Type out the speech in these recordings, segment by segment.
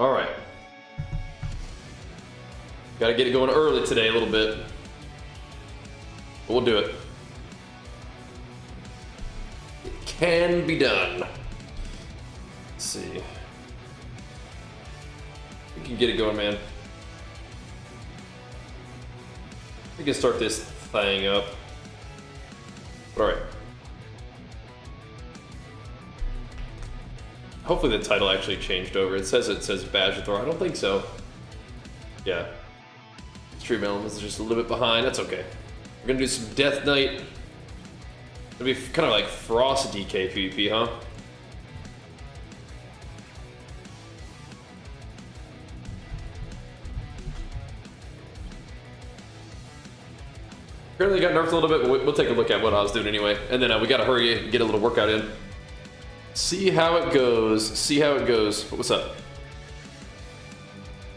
All right. Got to get it going early today a little bit. But we'll do it. It can be done. Let's see. We can get it going, man. We can start this thing up. All right. Hopefully the title actually changed over. It says Bajheera. I don't think so. Yeah. Stream elements is just a little bit behind. That's okay. We're gonna do some Death Knight. It'll be kind of like Frost DK PvP, huh? Apparently got nerfed a little bit, but we'll take a look at what I was doing anyway. And then we gotta hurry and get a little workout in. See how it goes. See how it goes. What's up?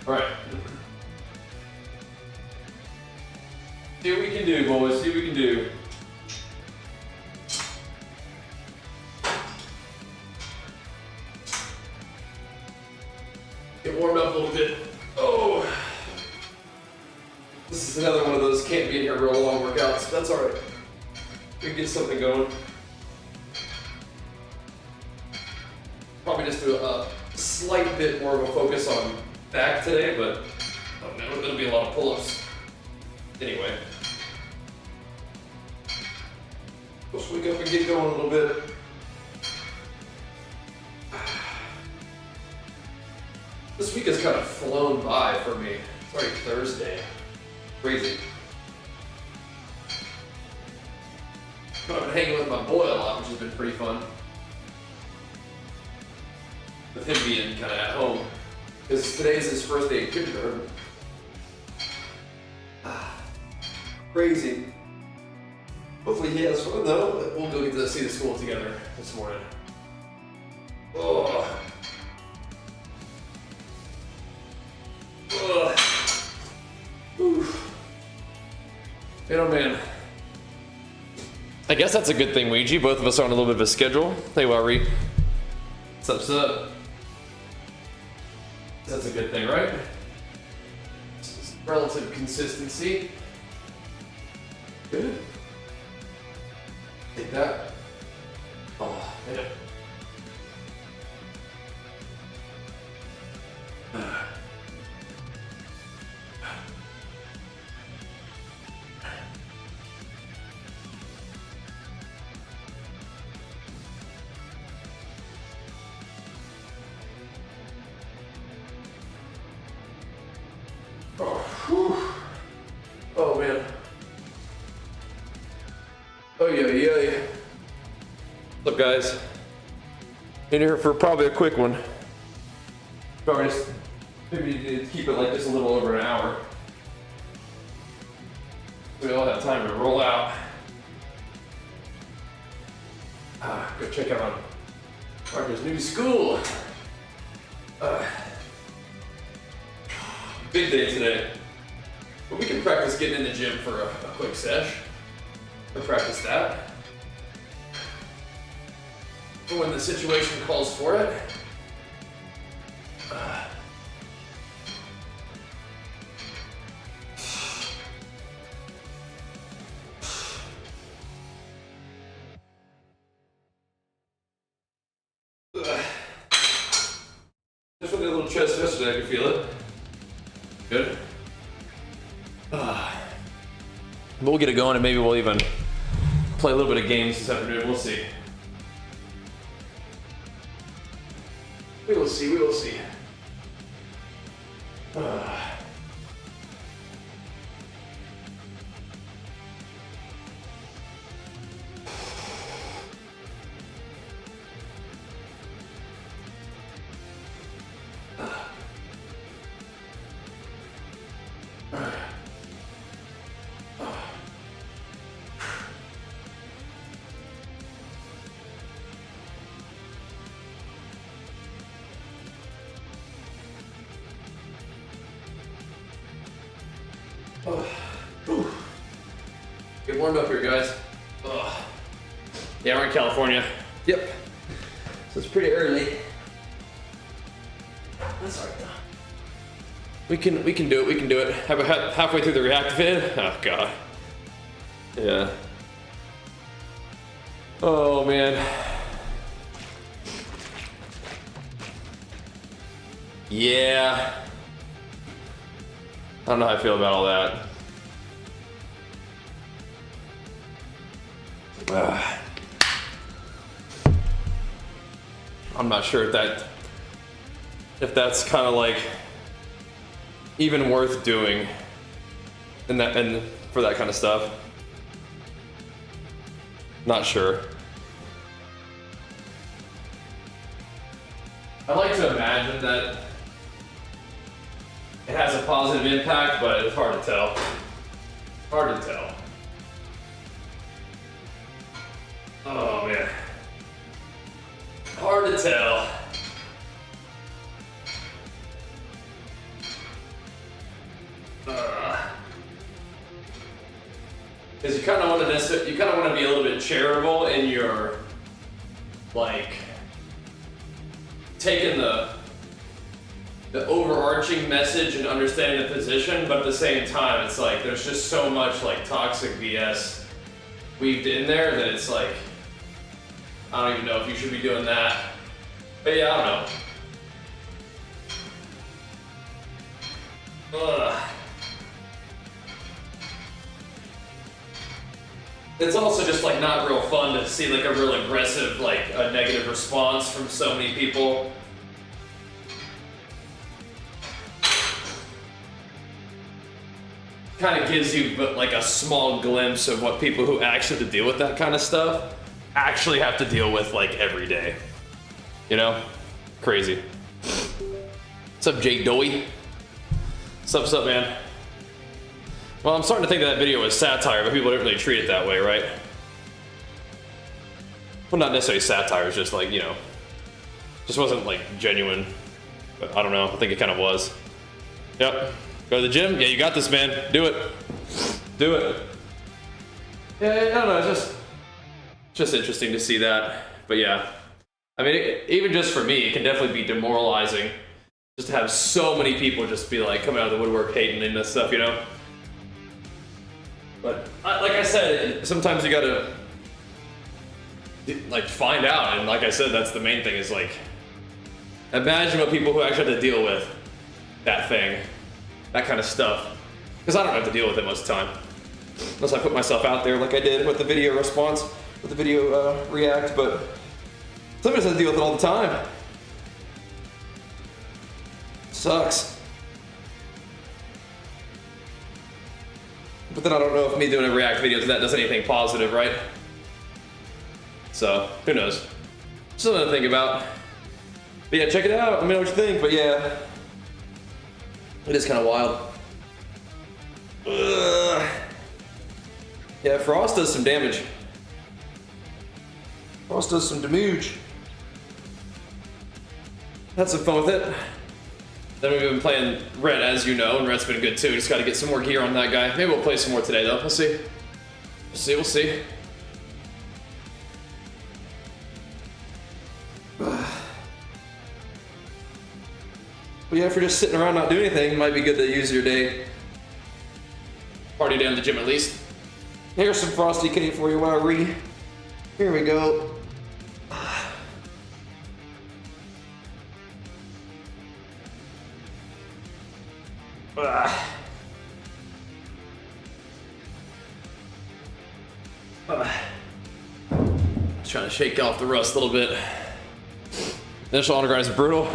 All right. See what we can do, boys. See what we can do. Get warmed up a little bit. Oh. This is another one of those can't be in here real long workouts. That's all right. We can get something going. Probably just do a slight bit more of a focus on back today, but oh man, it'll be a lot of pull-ups. Anyway. Let's wake up and get going a little bit. This week has kind of flown by for me. It's already Thursday. Crazy. But I've been hanging with my boy a lot, which has been pretty fun. With him being kind of at home. Because today's his first day of kindergarten. Crazy. Hopefully he has fun though. We'll go get to see the school together this morning. Oh. Ugh. Oof. Man, oh man. I guess that's a good thing, Ouija. Both of us are on a little bit of a schedule. Hey, Wari. What's up? That's a good thing, right? Relative consistency. Good. Take that. Oh, man. Oh man. Oh yeah. What's up, guys? In here for probably a quick one. Probably just maybe need to keep it like this a little over an hour. We all have time to roll out. Go check out on Parker's new school. Big day today. But we can practice getting in the gym for a quick sesh. We'll practice that. For when the situation calls for it. Just with a little chest yesterday, I could feel it. Good. We'll get it going and maybe we'll even play a little bit of games this afternoon. We'll see. We will see. Get warmed up here, guys. Yeah, we're in California. Yep. So it's pretty early. that's alright though. We can do it. We can do it. Halfway through the react vid. Oh god. Yeah. Oh man. Yeah. I don't know how I feel about all that. I'm not sure if that's kind of like even worth doing and for that kind of stuff. Not sure. I like to imagine that it has a positive impact, but it's hard to tell. Hard to tell. Oh man. Hard to tell. Because you kind of want to be a little bit charitable in your, like, taking the overarching message and understanding the position, but at the same time, it's like there's just so much like toxic BS weaved in there that it's like I don't even know if you should be doing that. But yeah, I don't know. Ugh. It's also just like not real fun to see like a real aggressive, like a negative response from so many people. Kind of gives you like a small glimpse of what people who actually have to deal with that kind of stuff actually have to deal with like every day. You know? Crazy. What's up, Jake Doey? What's up, man? Well, I'm starting to think that video was satire, but people didn't really treat it that way, right? Well, not necessarily satire, it's just like, you know, just wasn't like genuine. But I don't know, I think it kind of was. Yep. Go to the gym? Yeah, you got this, man. Do it. Do it. Yeah, I don't know, it's just interesting to see that. But yeah, I mean, even just for me, it can definitely be demoralizing just to have so many people just be like coming out of the woodwork hating and this stuff, you know? But like I said, sometimes you gotta like find out, and like I said, that's the main thing is like, imagine what people who actually have to deal with that thing, that kind of stuff. Because I don't have to deal with it most of the time. Unless I put myself out there like I did with the video response, with the video react, but sometimes I have to deal with it all the time. Sucks. But then I don't know if me doing a react video that does anything positive, right? So, who knows? Something to think about. But yeah, check it out. Let me know what you think. But yeah, it is kind of wild. Ugh. Yeah, Frost does some damage. Frost does some damage. Had some fun with it. Then we've been playing Red, as you know, and Red's been good too. Just got to get some more gear on that guy. Maybe we'll play some more today, though. We'll see. We'll see. But yeah, if you're just sitting around not doing anything, it might be good to use your day. Party down at the gym at least. Here's some Frosty K for you while I read. Here we go. Trying to shake off the rust a little bit. Initial honor grind is brutal.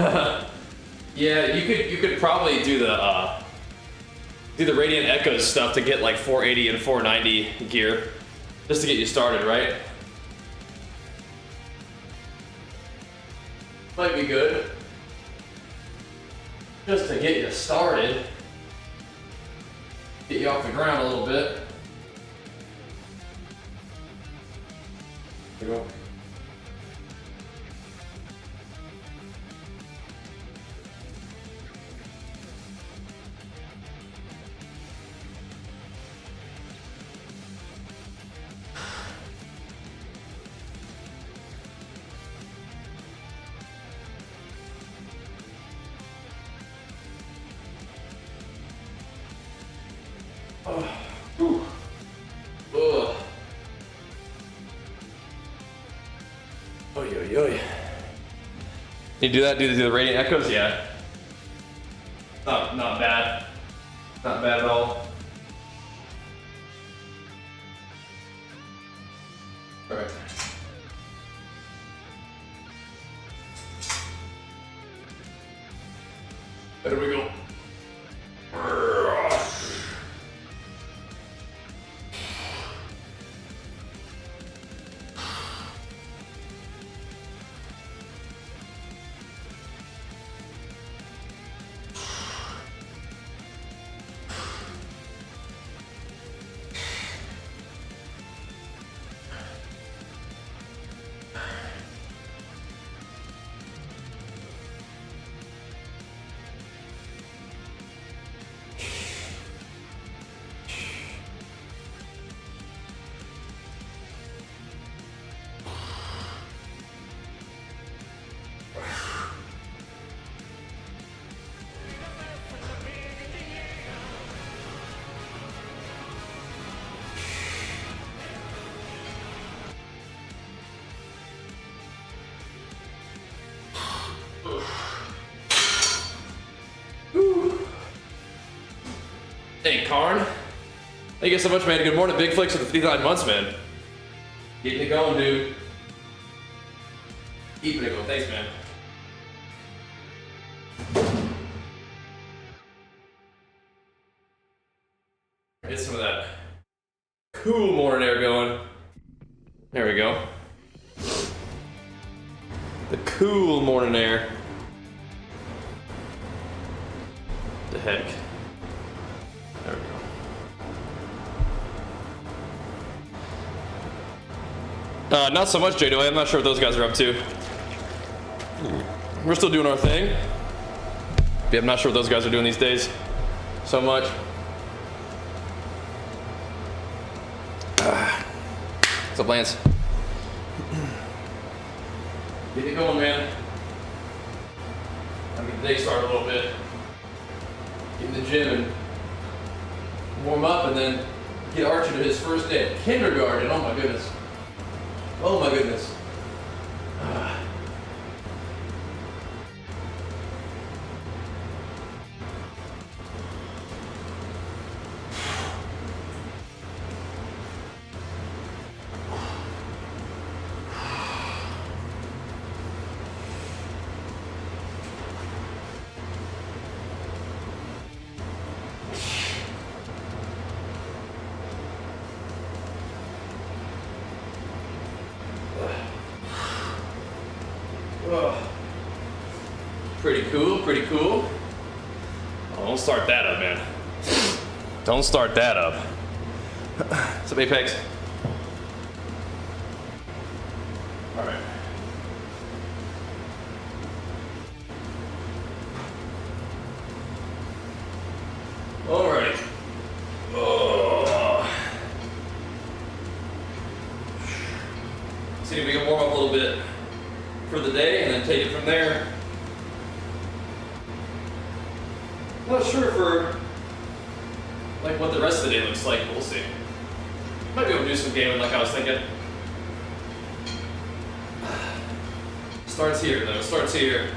Yeah, you could probably do the Radiant Echoes stuff to get like 480 and 490 gear, just to get you started, right? Might be good, just to get you started, get you off the ground a little bit. There you go. You do that? Do the radiant echoes? Yeah. Not bad. Not bad at all. All right. There we go. Hey, Karn. Thank you so much, man. Good morning, Big Flicks for the 59 months, man. Keeping it going, dude. Keeping it going. Thanks, man. Get some of that cool morning air going. There we go. The cool morning air. The heck. There we go. Not so much, J-Doy. I'm not sure what those guys are up to. We're still doing our thing. Yeah, I'm not sure what those guys are doing these days so much. What's up, Lance? Get it going, man. I'll get the day started a little bit. Get in the gym and warm up, and then get Archie to his first day of kindergarten. Oh my goodness. Oh my goodness. Pretty cool, pretty cool. Oh, don't start that up, man. Don't start that up. What's up, Apex? All right. All right. Oh. See if we can warm up a little bit for the day and then take it from there. Not sure for like what the rest of the day looks like, but we'll see. Might be able to do some gaming like I was thinking. Starts here though, starts here.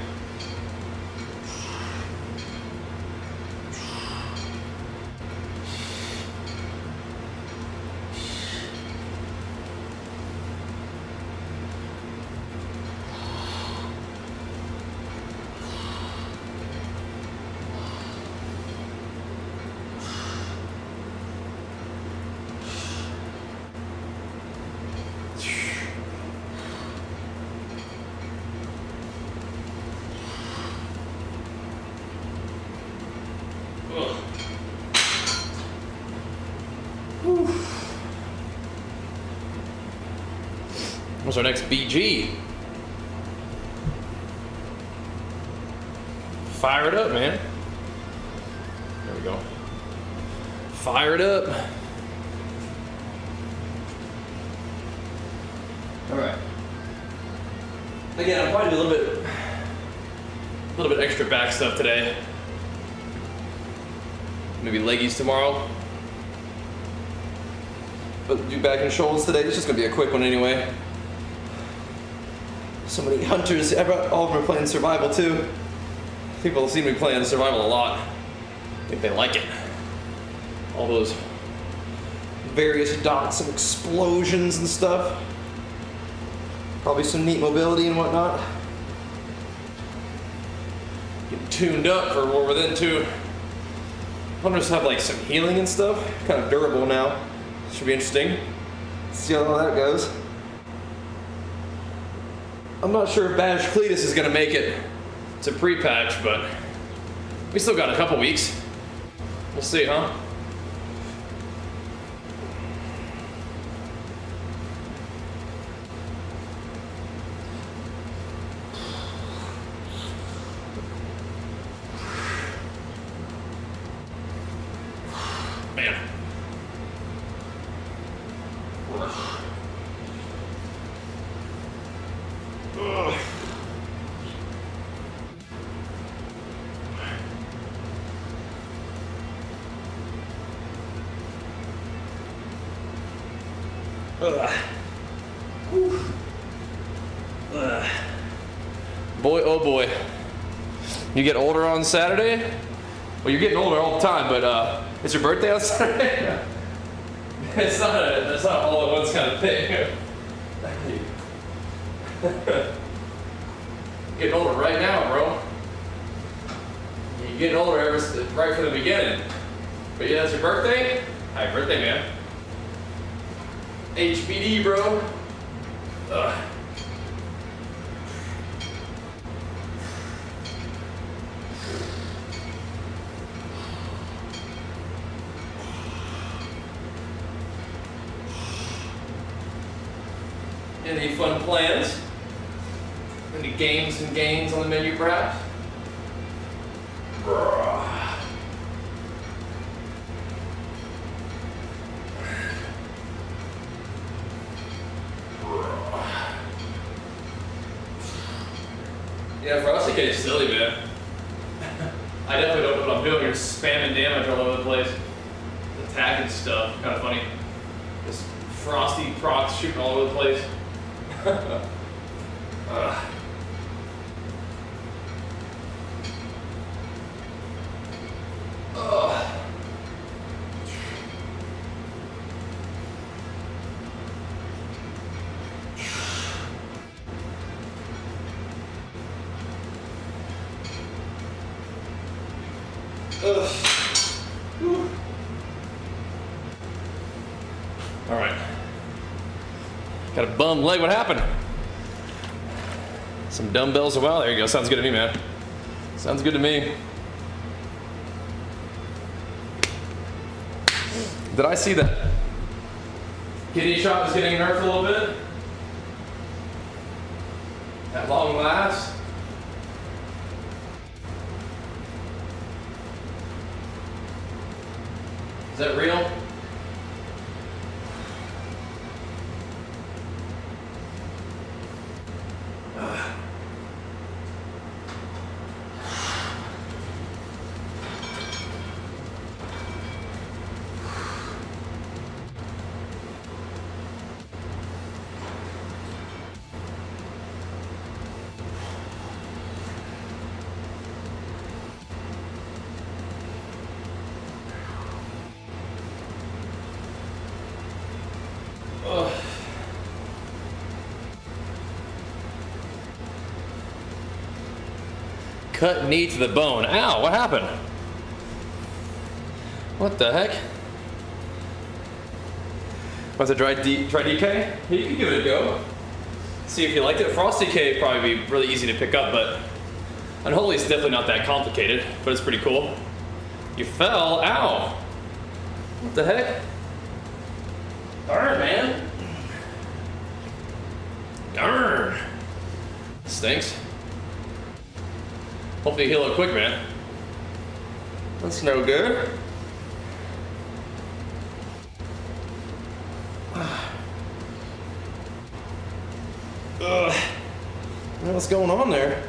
What's our next BG? Fire it up, man. There we go. Fire it up. All right. Again, I'll probably do a little bit extra back stuff today. Maybe leggies tomorrow. But do back and shoulders today. It's just gonna be a quick one anyway. So many hunters, all of them are playing survival too. People seem to be playing survival a lot. I think they like it. All those various dots and explosions and stuff. Probably some neat mobility and whatnot. Getting tuned up for War Within 2. Hunters have like some healing and stuff. Kind of durable now. Should be interesting. See how that goes. I'm not sure if Bash Cletus is gonna make it to pre-patch, but we still got a couple weeks. We'll see, huh? Man. Ugh. Boy, oh boy. You get older on Saturday? Well, you're getting older all the time, but it's your birthday on Saturday? That's not all at once kind of thing. Getting older right now, bro. You're getting older right from the beginning. But yeah, that's your birthday? Happy birthday, man. HBD, bro. Ugh. Any fun plans? Any games and gains on the menu, perhaps? Yeah, Frosty is silly, man. I definitely don't know what I'm doing here, spamming damage all over the place. Attacking stuff, kind of funny. Just Frosty procs shooting all over the place. All right. Got a bum leg. What happened? Some dumbbells. Well, there you go. Sounds good to me, man. Sounds good to me. Did I see that kidney shot was getting nerfed a little bit? At long last? Is that real? Cut knee to the bone. Ow, what happened? What the heck? Want to try DK? Yeah, you can give it a go. See if you liked it. Frost DK would probably be really easy to pick up, but Unholy is definitely not that complicated, but it's pretty cool. You fell. Ow. What the heck? Darn, man. Darn. Stinks. Hopefully you heal up quick, man. That's no good. What's going on there?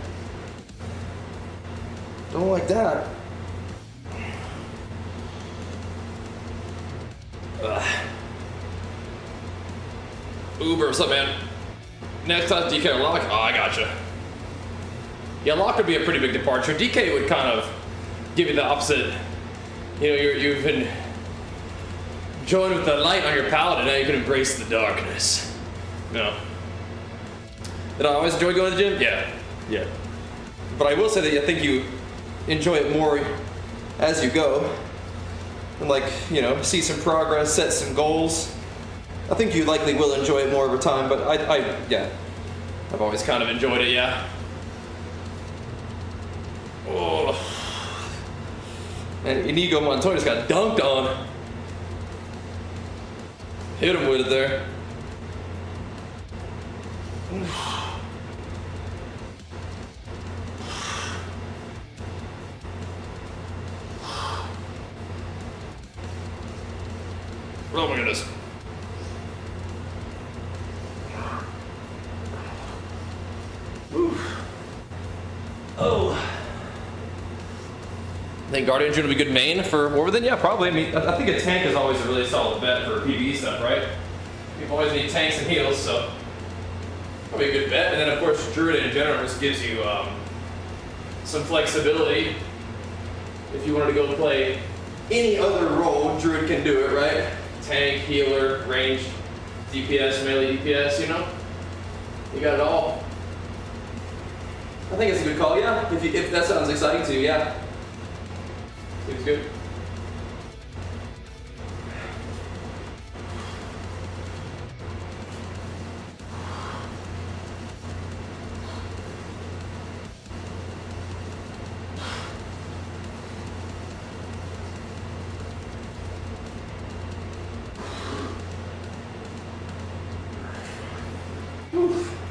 Don't like that. Uber, what's up, man? Next up, DK or lock? Oh, I gotcha. Yeah, lock would be a pretty big departure. DK would kind of give you the opposite. You know, you've been joined with the light on your palette, and now you can embrace the darkness. You know. Did I always enjoy going to the gym? Yeah. Yeah. But I will say that I think you enjoy it more as you go. And like, you know, see some progress, set some goals. I think you likely will enjoy it more over time, but yeah. I've always kind of enjoyed it, yeah. Oh. And Inigo Montoya just got dunked on. Hit him with it there. Oh my goodness. Oof. Oh. I think Guardian June would be good main for Warwithin? Yeah, probably. I mean, I think a tank is always a really solid bet for PvE stuff, right? You always need tanks and heals, so probably a good bet. And then, of course, Druid in general just gives you some flexibility. If you wanted to go play any other role, Druid can do it, right? Tank, healer, ranged, DPS, melee DPS, you know? You got it all. I think it's a good call, yeah. If that sounds exciting to you, yeah. Seems good.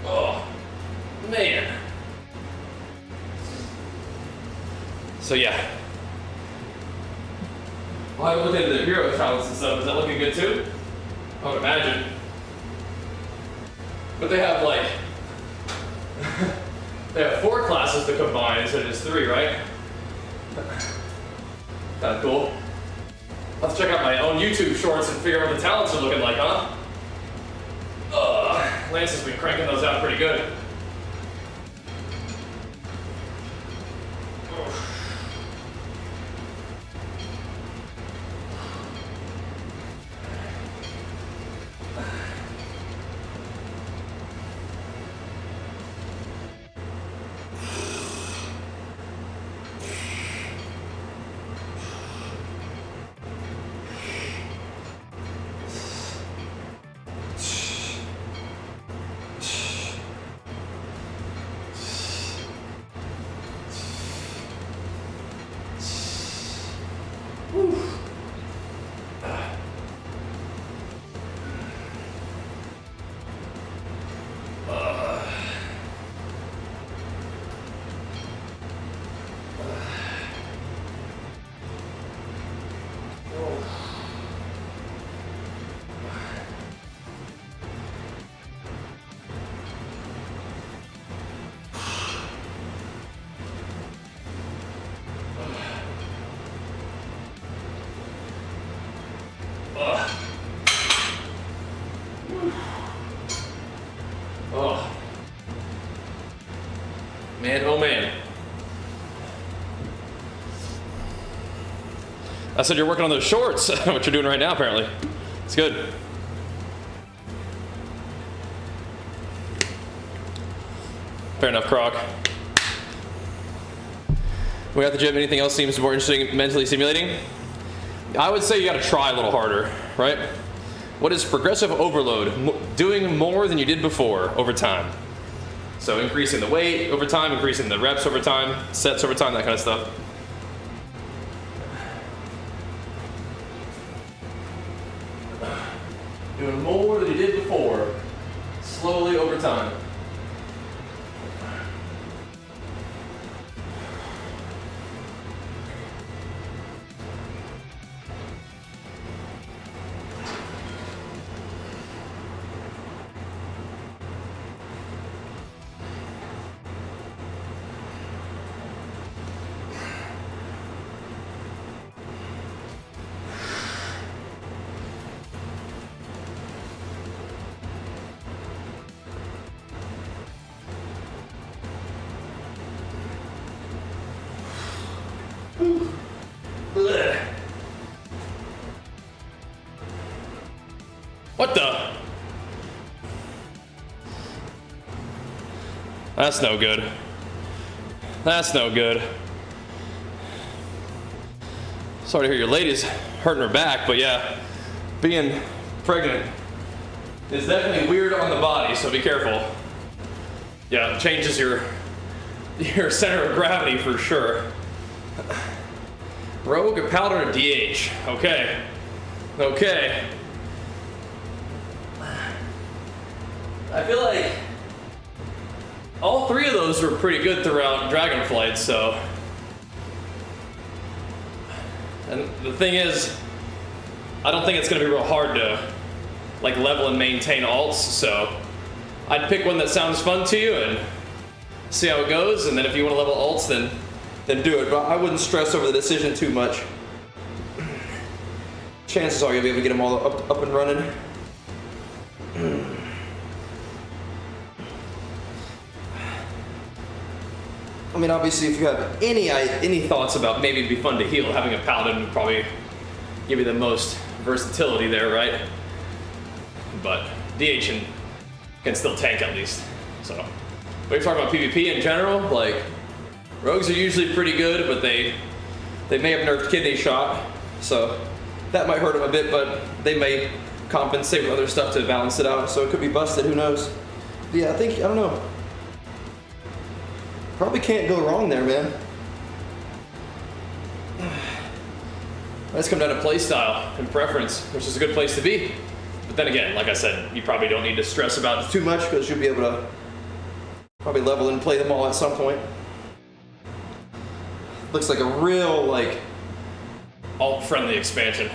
Oh, man. So yeah. Well, I looked into the hero talents and stuff. Is that looking good too? I would imagine. But they have like, they have 4 classes to combine instead of just 3, right? Kinda cool. I'll have to check out my own YouTube shorts and figure out what the talents are looking like, huh? Lance has been cranking those out pretty good. Oh. Man, oh man. I said you're working on those shorts, what you're doing right now apparently. It's good. Fair enough, Croc. We got the gym. Anything else seems more interesting mentally stimulating? I would say you gotta try a little harder, right? What is progressive overload? Doing more than you did before over time. So increasing the weight over time, increasing the reps over time, sets over time, that kind of stuff. Doing more than you did before, slowly over time. That's no good. That's no good. Sorry to hear your lady's hurting her back, but yeah, being pregnant is definitely weird on the body, so be careful. Yeah, it changes your center of gravity for sure. Rogue, a powder, a DH. Okay. Okay. I feel like all three of those were pretty good throughout Dragonflight, so. And the thing is, I don't think it's gonna be real hard to like level and maintain alts, so I'd pick one that sounds fun to you and see how it goes, and then if you want to level alts, then do it. But I wouldn't stress over the decision too much. Chances are you'll be able to get them all up and running. I mean, obviously, if you have any thoughts about maybe it'd be fun to heal, having a paladin would probably give you the most versatility there, right? But DH can still tank at least. So, but you're talking about PvP in general, like rogues are usually pretty good, but they may have nerfed kidney shot, so that might hurt them a bit, but they may compensate with other stuff to balance it out. So it could be busted. Who knows? But yeah, I don't know. Probably can't go wrong there, man. Let's come down to playstyle and preference, which is a good place to be. But then again, like I said, you probably don't need to stress about it too much because you'll be able to probably level and play them all at some point. Looks like a real, like, alt-friendly expansion.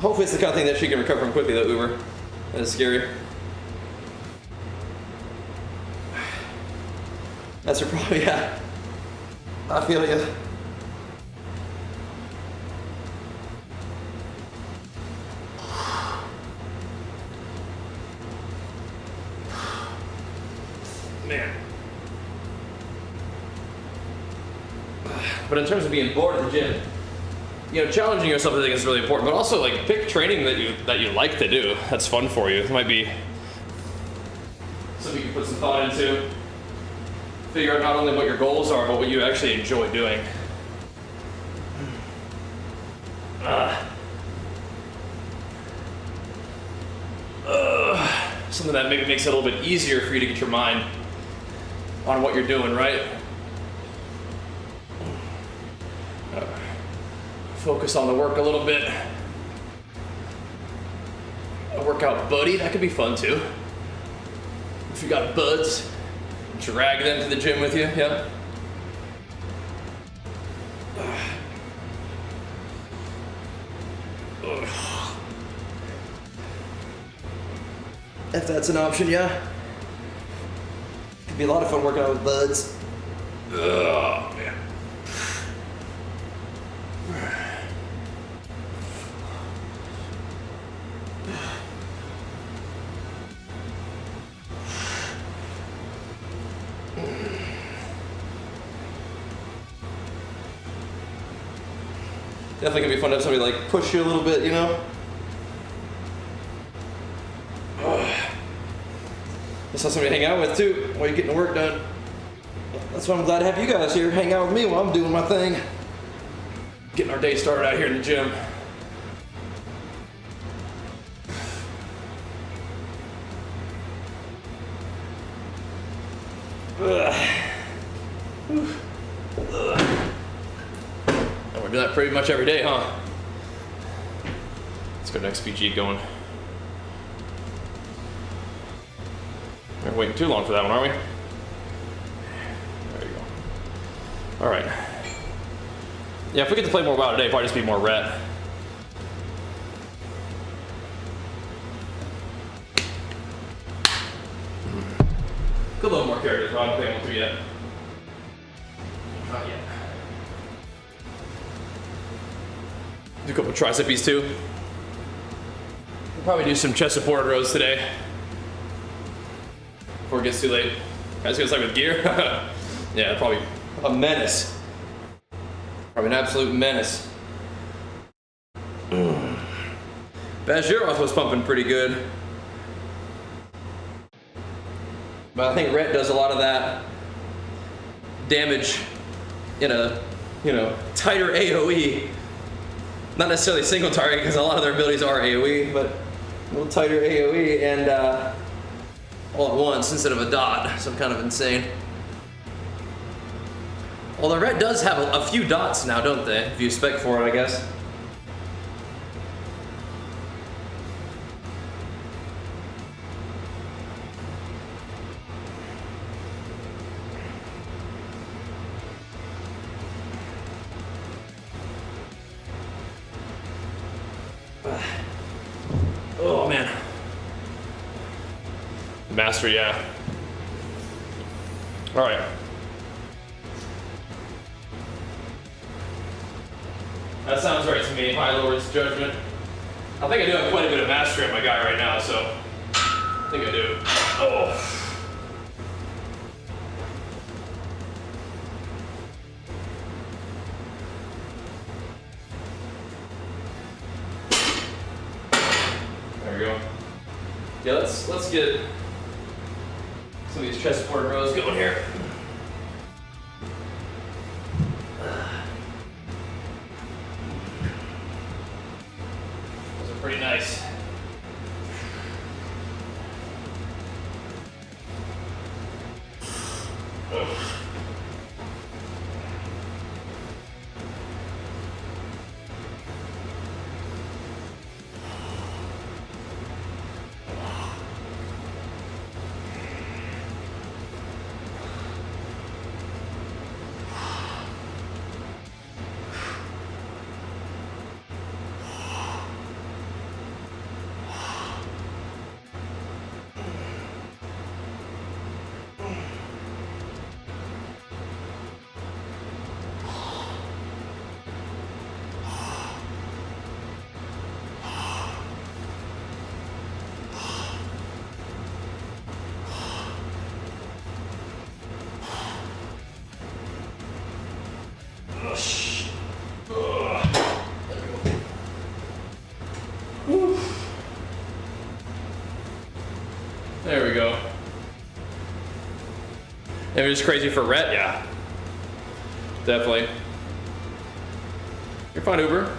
Hopefully it's the kind of thing that she can recover from quickly, though, Uber. That is scary. That's her problem, yeah. I feel you. Man. But in terms of being bored at the gym, you know, challenging yourself I think is really important, but also like pick training that you like to do. That's fun for you. It might be something you can put some thought into. Figure out not only what your goals are, but what you actually enjoy doing. Something that maybe makes it a little bit easier for you to get your mind on what you're doing, right? Focus on the work a little bit. A workout buddy, that could be fun too. If you got buds, drag them to the gym with you, yeah? If that's an option, yeah. Could be a lot of fun working out with buds. Oh, man. Definitely gonna be fun to have somebody like push you a little bit, you know? Just have somebody to hang out with too while you're getting the work done. That's why I'm glad to have you guys here hang out with me while I'm doing my thing. Getting our day started out here in the gym. And we're doing that pretty much every day, huh? Let's go next PG going. We're waiting too long for that one, aren't we? There you go. All right. Yeah, if we get to play more WoW today, it'll probably just be more ret. Could load more characters, but I don't think I want to yet. Not yet. Do a couple of triceps too. We'll probably do some chest supported rows today. Before it gets too late. Guys gonna start with gear? Yeah, probably a menace. Probably an absolute menace. Bajheera was pumping pretty good. But I think Rhett does a lot of that damage in a, you know, tighter AoE. Not necessarily single target, because a lot of their abilities are AoE, but a little tighter AoE and all at once instead of a dot, so kind of insane. Although Rhett does have a few dots now, don't they? If you spec for it, I guess. Oh man. Master, yeah. All right. That sounds right to me, High Lord's Judgment. I think I do have quite a bit of mastery on my guy right now, so I think I do. Oh. There we go. Yeah, let's get some of these chessboard rows going here. Those are pretty nice. Oh. There we go. It was crazy for Rhett, yeah. Definitely. You're fine, Uber.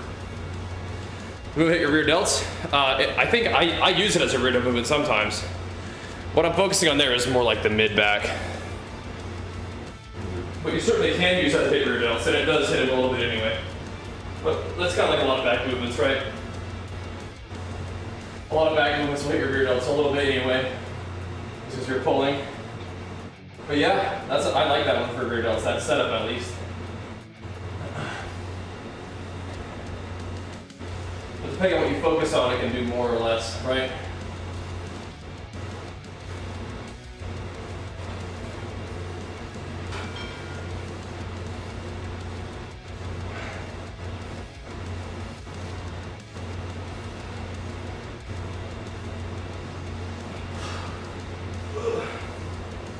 Move hit your rear delts. I think I use it as a rear delt movement sometimes. What I'm focusing on there is more like the mid-back. But you certainly can use that to hit rear delts, and it does hit it a little bit anyway. But that's kind of like a lot of back movements, right? A lot of back movements will hit your rear delts a little bit anyway, because you're pulling. But yeah, I like that one for rear delts, that setup at least. But depending on what you focus on, it can do more or less, right?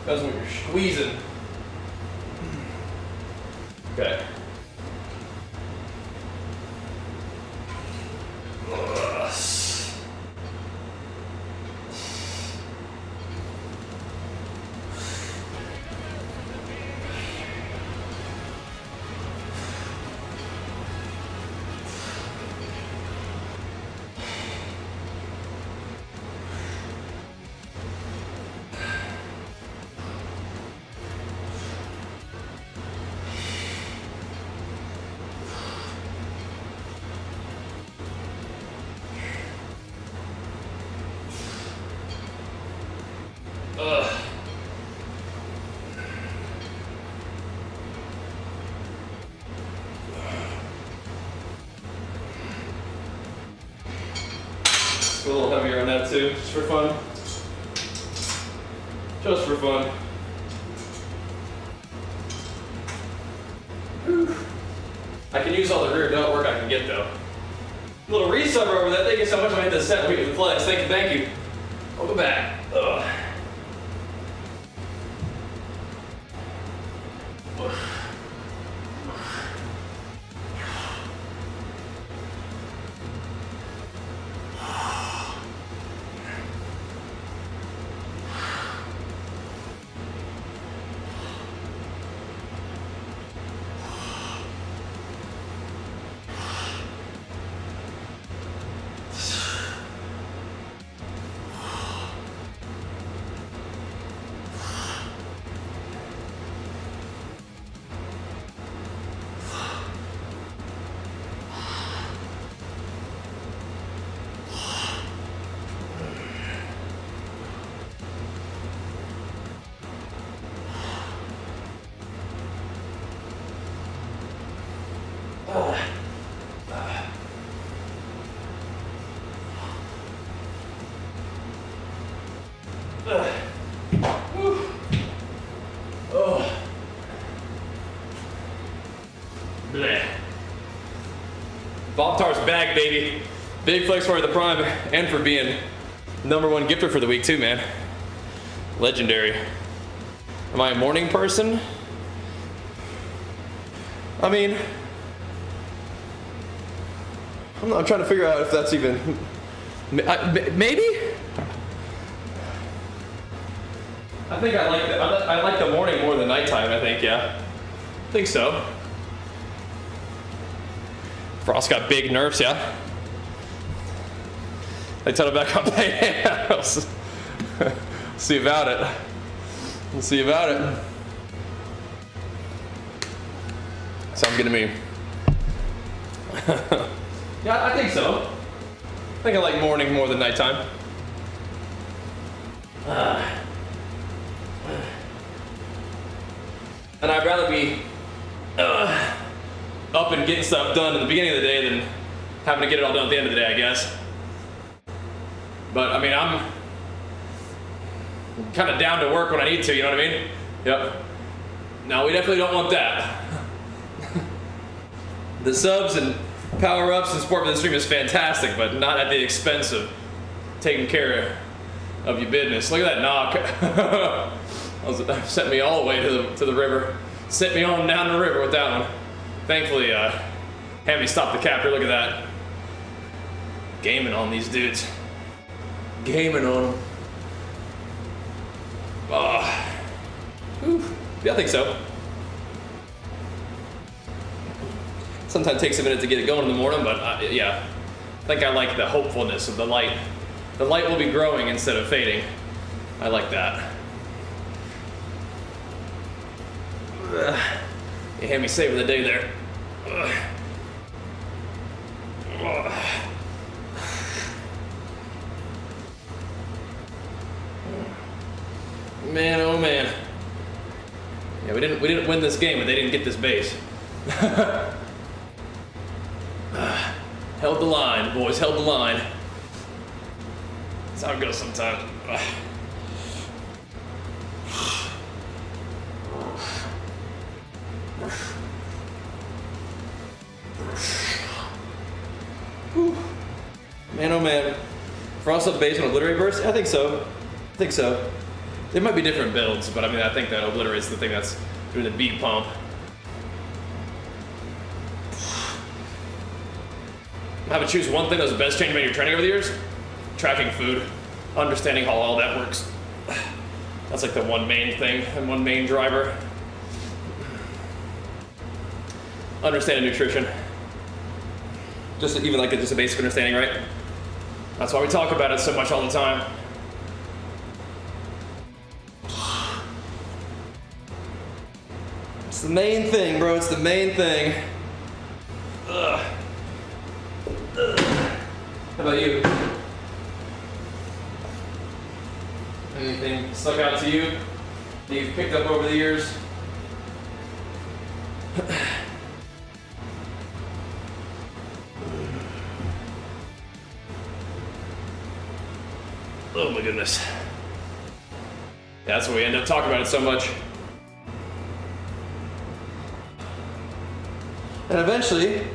That's when you're squeezing. Okay. A little heavier on that too, just for fun. Just for fun. I can use all the rear delt work I can get though. Little resubber over that. Thank you so much. I hit the set week with flex. Thank you, thank you. Welcome back. Ugh. Oh. Bleh. Bobtar's back, baby. Big flex for the Prime and for being #1 gifter for the week too, man. Legendary. Am I a morning person? I mean, I'm trying to figure out if that's even, maybe? I think I like the morning more than nighttime, I think, yeah. I think so. Frost got big nerfs, yeah? They tell him back on pay. See about it. We'll see about it. Sounds good to me. Yeah, I think so. I think I like morning more than nighttime. And I'd rather be up and getting stuff done at the beginning of the day than having to get it all done at the end of the day, I guess. But I mean, I'm kind of down to work when I need to, you know what I mean? Yep. No, we definitely don't want that. The subs and power-ups and support for the stream is fantastic, but not at the expense of taking care of your business. Look at that knock. Sent me all the way to the river. Sent me on down the river with that one. Thankfully, had me stop the capture. Look at that. Gaming on these dudes. Gaming on them. Yeah, I think so. Sometimes it takes a minute to get it going in the morning, but yeah. I think I like the hopefulness of the light. The light will be growing instead of fading. I like that. You had me saving the day there. Man, oh man. Yeah, we didn't win this game, but they didn't get this base. Held the line, boys, held the line. That's how it goes sometimes. Man, oh man. Frost up base on Obliterate burst? I think so. I think so. There might be different builds, but I mean, I think that Obliterate's the thing that's doing the beat pump. Have to choose one thing that was the best change about your training over the years? Tracking food. Understanding how all that works. That's like the one main thing and one main driver. Understanding nutrition. Just even like just a basic understanding, right? That's why we talk about it so much all the time. It's the main thing, bro. It's the main thing. Ugh. How about you? Anything stuck out to you that you've picked up over the years? Oh my goodness. Yeah, that's why we end up talking about it so much. And eventually,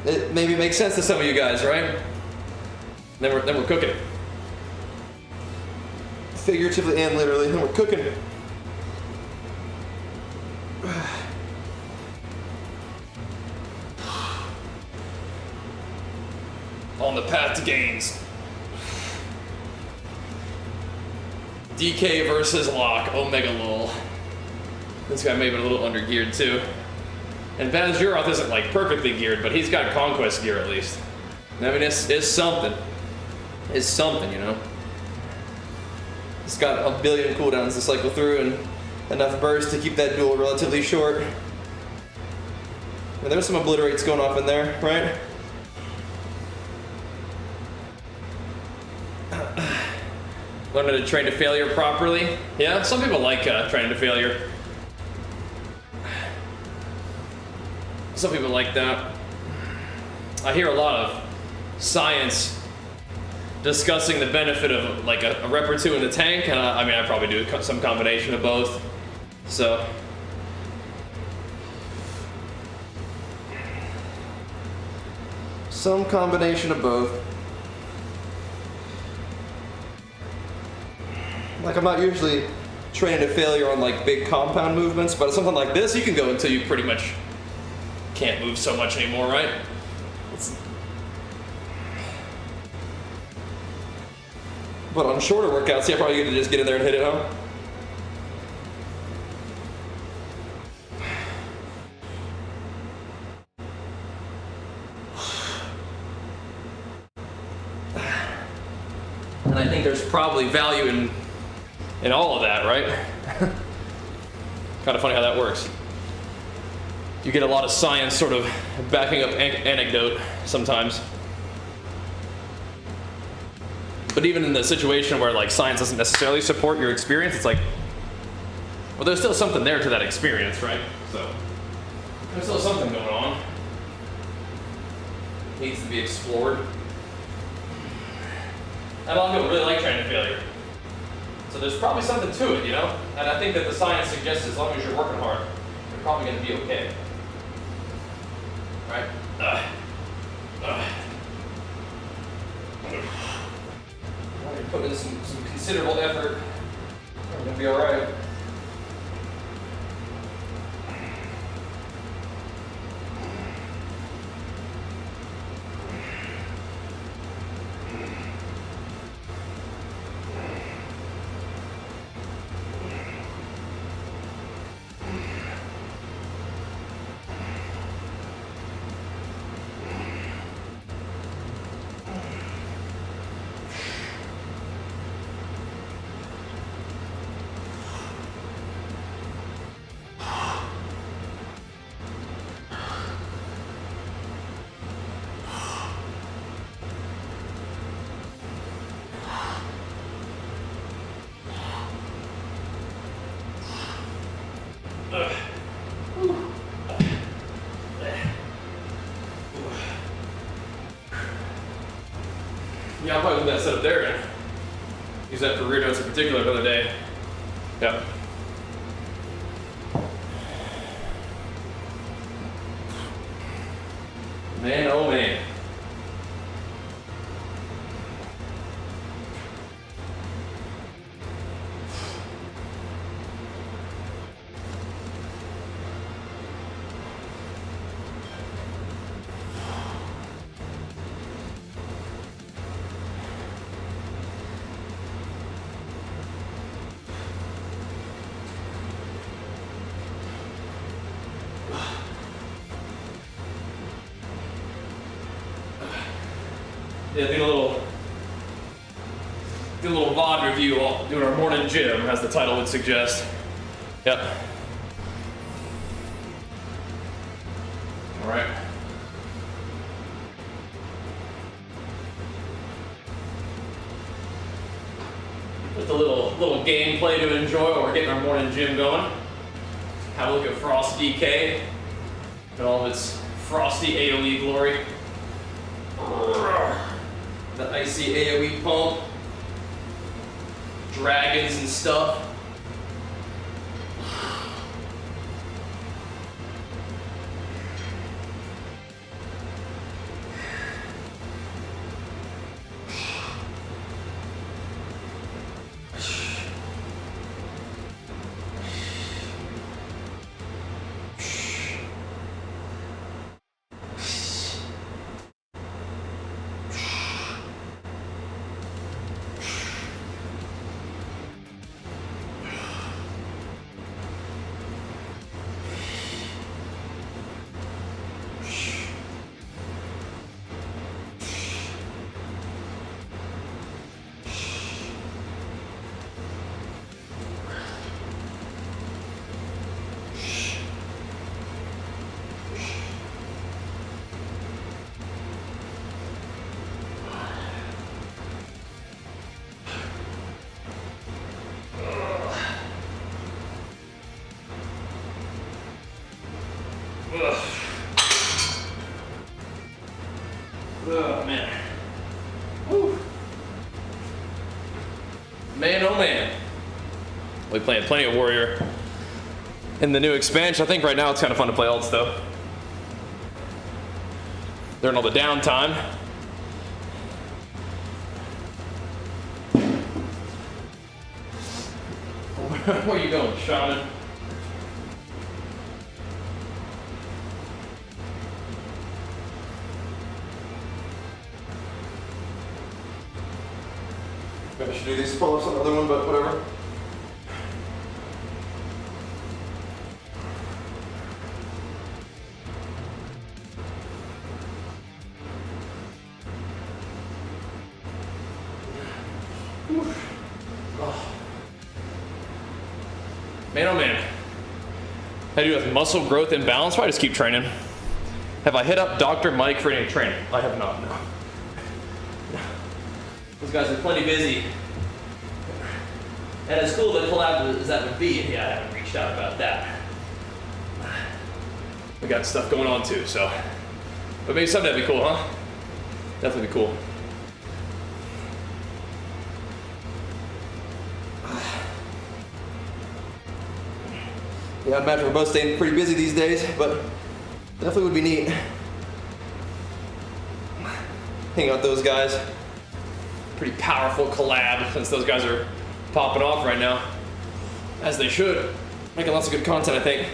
it maybe makes sense to some of you guys, right? Then we're cooking. Figuratively and literally, then we're cooking. On the path to gains. DK versus Locke, Omega lol. This guy may have been a little under geared too. And Bajheera isn't like perfectly geared, but he's got conquest gear at least. I mean, it's something. It's something, you know. It's got a billion cooldowns to cycle through and enough burst to keep that duel relatively short. And there's some obliterates going off in there, right? Learning to train to failure properly. Yeah, some people like training to failure. Some people like that. I hear a lot of science discussing the benefit of like a rep or two in the tank, and I mean, I probably do some combination of both. So. Some combination of both. Like, I'm not usually training to failure on like big compound movements, but something like this, you can go until you pretty much can't move so much anymore, right? But on shorter workouts, yeah, probably gonna just get in there and hit it, huh? And I think there's probably value in all of that, right? Kind of funny how that works. You get a lot of science sort of backing up anecdote sometimes. But even in the situation where like science doesn't necessarily support your experience, it's like, well, there's still something there to that experience, right? So there's still something going on. Needs to be explored. And a lot of people really like training failure. So there's probably something to it, you know? And I think that the science suggests as long as you're working hard, you're probably going to be okay. Right? You're putting in some considerable effort. You're going to be alright. Yeah, I'll probably leave that set up there and use that for rear notes in particular another day. Yeah. Man, oh man. Yeah, do a little VOD review while doing our morning gym, as the title would suggest. Yep. All right. Just a little gameplay to enjoy while we're getting our morning gym going. Have a look at Frost DK and all of its frosty AoE glory. The icy AoE pump, dragons and stuff. Man, oh man. We playing plenty of Warrior in the new expansion. I think right now it's kind of fun to play ults though. During all the downtime. Where are you going, Shaman? Maybe I should do these pull-ups on the other one, but whatever. Man, oh man. How do you do with muscle growth and balance? Probably just keep training. Have I hit up Dr. Mike for any training? I have not, no. Those guys are plenty busy. And as cool of a collab as that would be, yeah, I haven't reached out about that. We got stuff going on too, so. But maybe someday that'd be cool, huh? Definitely be cool. Yeah, I'd imagine we're both staying pretty busy these days, but definitely would be neat. Hang out with those guys. Pretty powerful collab since those guys are popping off right now. As they should. Making lots of good content, I think.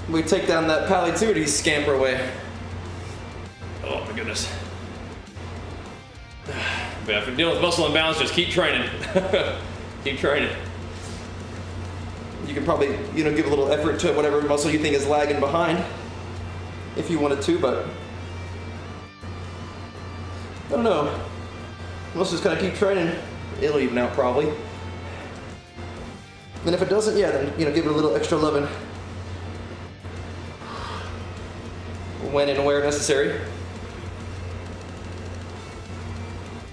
We take down that pally too, and he scamper away. Oh my goodness. But if you're dealing with muscle imbalance, just keep training. Keep training. You can probably, give a little effort to whatever muscle you think is lagging behind, if you wanted to, but I don't know. Let's just kind of keep training. It'll even out probably. And if it doesn't, yeah, then give it a little extra loving when and where necessary.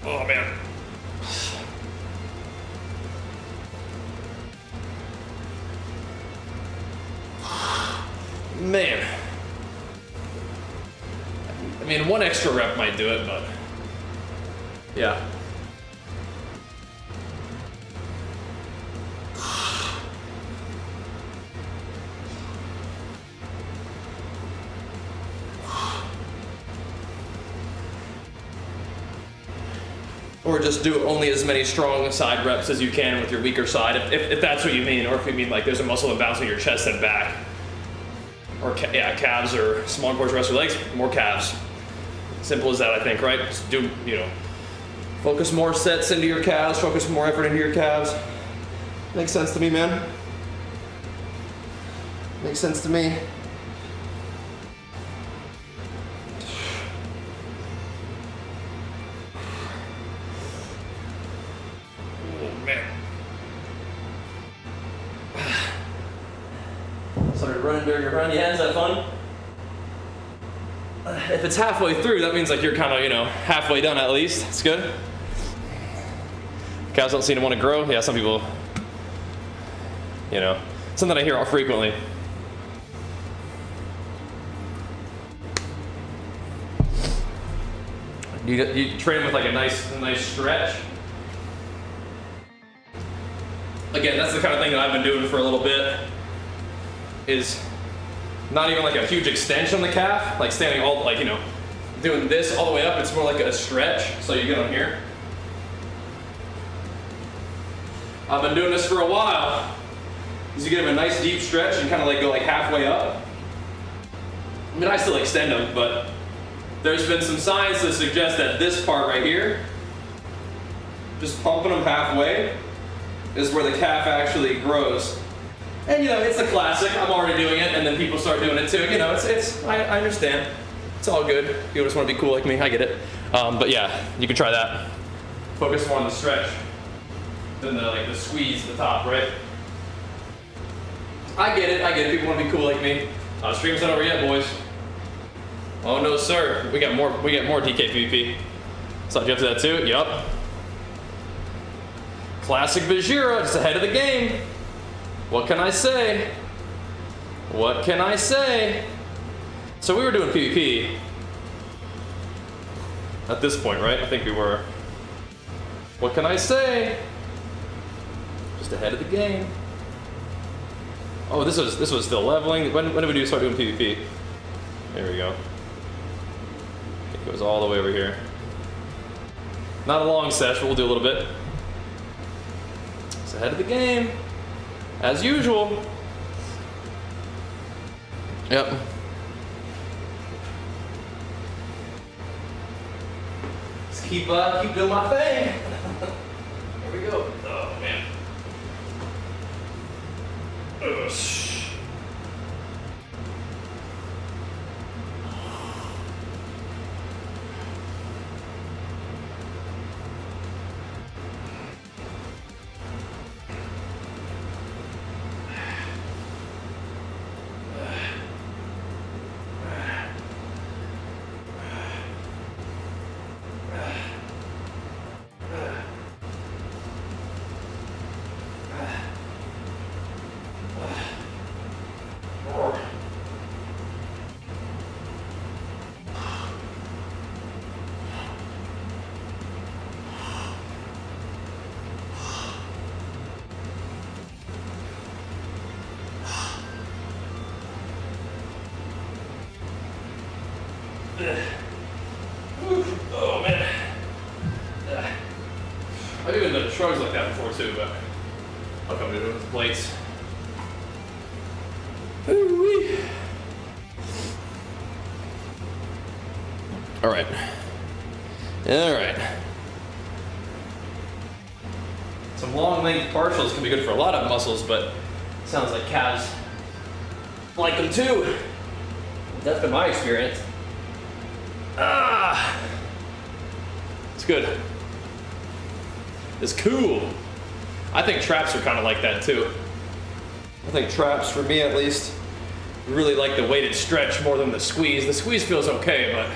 Oh man. Man. I mean, one extra rep might do it, but yeah. Or just do only as many strong side reps as you can with your weaker side, if that's what you mean, or if you mean like there's a muscle imbalance in your chest and back. Or calves or smaller portion of your legs, more calves. Simple as that, I think, right? Just do, focus more sets into your calves, focus more effort into your calves. Makes sense to me, man. Makes sense to me. Started running during your run. Yeah, is that fun? If it's halfway through, that means like you're kind of, halfway done at least. It's good. Cows don't seem to want to grow. Yeah, some people, something I hear frequently. You train with like a nice stretch. Again, that's the kind of thing that I've been doing for a little bit. Is not even like a huge extension on the calf, like standing all, doing this all the way up. It's more like a stretch, so you get on here. I've been doing this for a while. You get them a nice deep stretch and kind of go halfway up. I mean, I still extend them, but there's been some science that suggests that this part right here, just pumping them halfway, is where the calf actually grows. And it's a classic. I'm already doing it, and then people start doing it too. I understand. It's all good. You just want to be cool like me. I get it. But yeah, you can try that. Focus more on the stretch than the squeeze at the top, right? I get it. People want to be cool like me. Stream's not over yet, boys. Oh no, sir. We got more DK PvP. So you up to that too? Yup. Classic Bajheera, just ahead of the game. What can I say? What can I say? So we were doing PvP at this point, right? I think we were. What can I say? Just ahead of the game. Oh, this was still leveling. When did we start doing PvP? There we go. It goes all the way over here. Not a long session, we'll do a little bit. It's ahead of the game, as usual. Yep. Just keep doing my thing. Here we go. Oh man. Ugh. Oh man. I've even done shrugs like that before too, but I'll come to it with the plates. Ooh-wee. All right. Some long length partials can be good for a lot of muscles, but it sounds like calves like them too. That's been my experience. It's good. It's cool. I think traps are kind of like that too. I think traps, for me at least, really like the weighted stretch more than the squeeze. The squeeze feels okay, but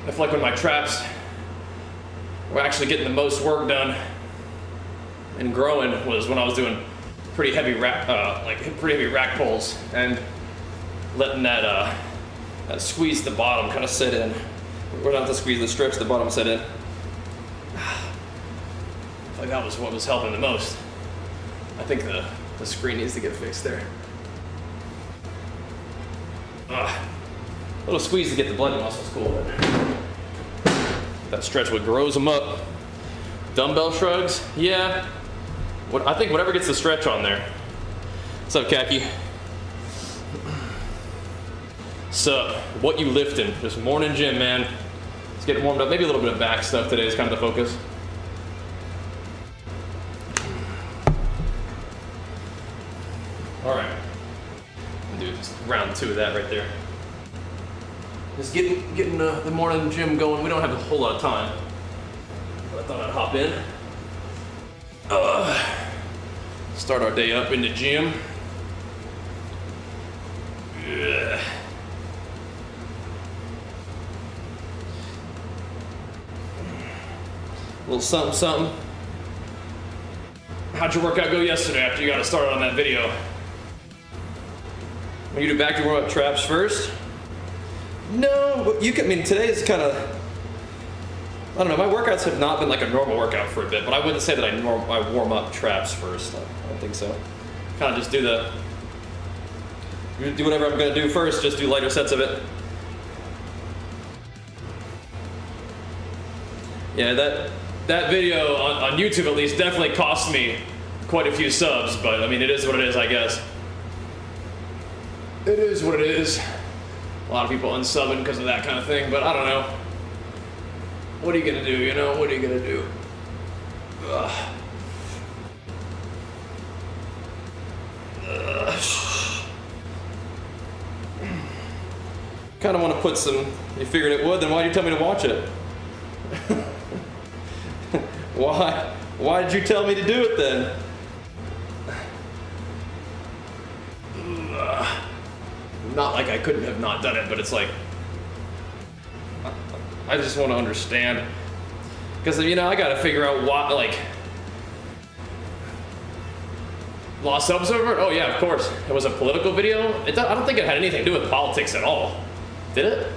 I feel like when my traps were actually getting the most work done and growing was when I was doing pretty heavy rack pulls and letting that squeeze the bottom kind of set in. We're not to squeeze the stretch, the bottom set in. I feel like that was what was helping the most. I think the screen needs to get fixed there. A little squeeze to get the blending muscles cool. That stretch what grows them up. Dumbbell shrugs, yeah. I think whatever gets the stretch on there. What's up, Khaki? So, what you lifting? Just morning gym, man. Let's get warmed up. Maybe a little bit of back stuff today is kind of the focus. All right. Do round 2 of that right there. Just getting the morning gym going. We don't have a whole lot of time, but I thought I'd hop in. Start our day up in the gym. Yeah. A little something, something. How'd your workout go yesterday after you got started on that video? When you do back to warm up traps first? No, but I mean, today is kind of, I don't know, my workouts have not been like a normal workout for a bit, but I wouldn't say that I warm up traps first. I don't think so. Kind of just do whatever I'm gonna do first, just do lighter sets of it. Yeah, that video on YouTube at least definitely cost me quite a few subs, but I mean, it is what it is, I guess. It is what it is. A lot of people unsubbing because of that kind of thing, but I don't know. What are you gonna do, you know? What are you gonna do? Kind of want to put some, you figured it would, then why'd you tell me to watch it? Why did you tell me to do it then? Not like I couldn't have not done it, but it's like, I just want to understand. Because, you know, I got to figure out why, like Lost subs over it? Oh yeah, of course. It was a political video. I don't think it had anything to do with politics at all. Did it?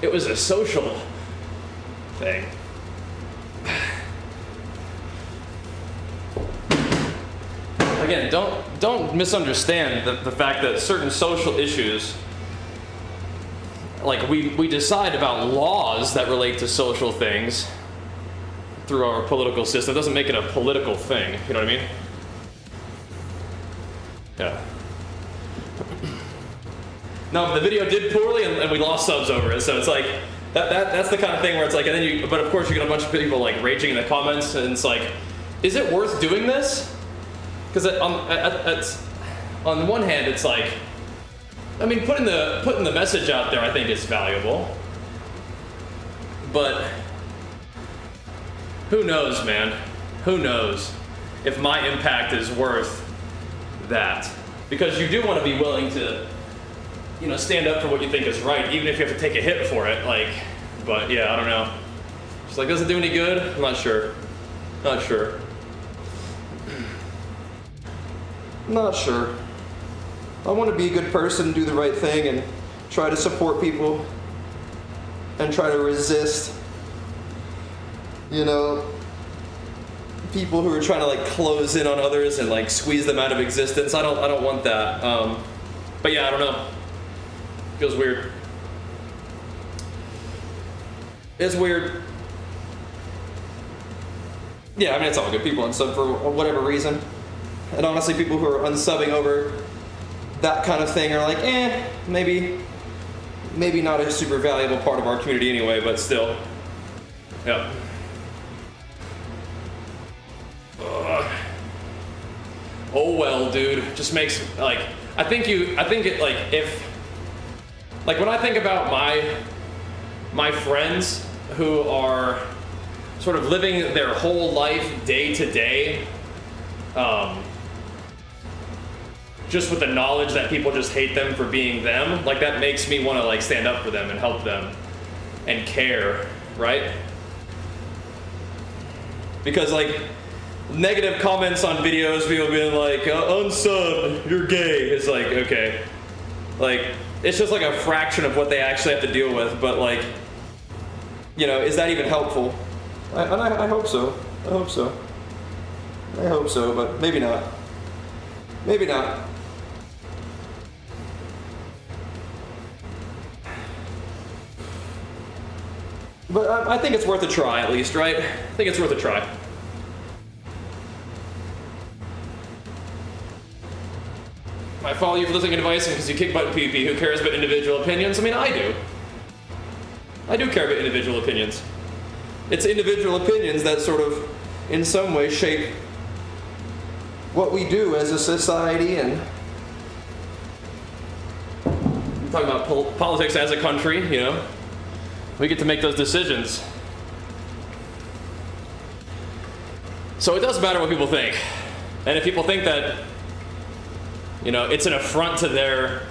It was a social thing. Again, don't misunderstand the fact that certain social issues, like we decide about laws that relate to social things through our political system. It doesn't make it a political thing, you know what I mean? Yeah. No, the video did poorly and we lost subs over it, so it's like, that's the kind of thing where it's like, and then but of course you get a bunch of people like raging in the comments, and it's like, is it worth doing this? Because on the one hand, it's like, I mean, putting the message out there, I think, is valuable. But who knows, man? Who knows if my impact is worth that? Because you do want to be willing to, you know, stand up for what you think is right, even if you have to take a hit for it. Like, but yeah, I don't know. Just like, does it do any good? I'm not sure. Not sure. Not sure. I want to be a good person, do the right thing, and try to support people, and try to resist, you know, people who are trying to like close in on others and like squeeze them out of existence. I don't want that. But yeah, I don't know. Feels weird. It's weird. Yeah, I mean, it's all good. People unsub for whatever reason. And honestly, people who are unsubbing over that kind of thing are like, maybe not a super valuable part of our community anyway, but still. Yeah. Oh well, dude. Just makes, like, I think it, like, if, like, when I think about my friends who are sort of living their whole life day to day, just with the knowledge that people just hate them for being them, like, that makes me want to like stand up for them and help them and care, right? Because like negative comments on videos, people being like, unsub, you're gay, is like, okay, like, it's just like a fraction of what they actually have to deal with, but like, you know, is that even helpful? I hope so. I hope so. I hope so, but maybe not. Maybe not. But I think it's worth a try, at least, right? I think it's worth a try. I follow you for listening to advice and because you kick butt in PvP. Who cares about individual opinions? I mean, I do. I do care about individual opinions. It's individual opinions that sort of, in some way, shape what we do as a society, and I'm talking about politics as a country, you know? We get to make those decisions. So it does matter what people think. And if people think that, you know, it's an affront to their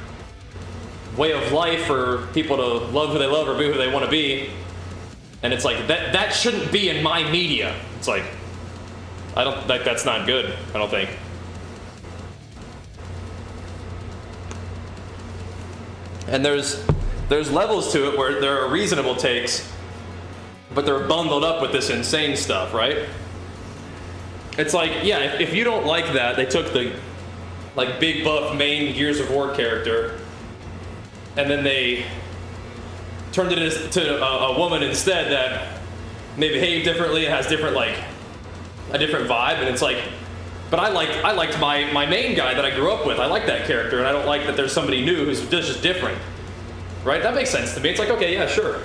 way of life for people to love who they love or be who they want to be, and it's like, that shouldn't be in my media. It's like, I don't think that's not good, I don't think. And there's levels to it where there are reasonable takes, but they're bundled up with this insane stuff, right? It's like, yeah, if you don't like that, they took the like big buff main Gears of War character, and then they turned it into a woman instead that may behave differently and has different, like, a different vibe, and it's like, but I liked my main guy that I grew up with. I like that character, and I don't like that there's somebody new who's just different. Right? That makes sense to me. It's like, okay, yeah, sure.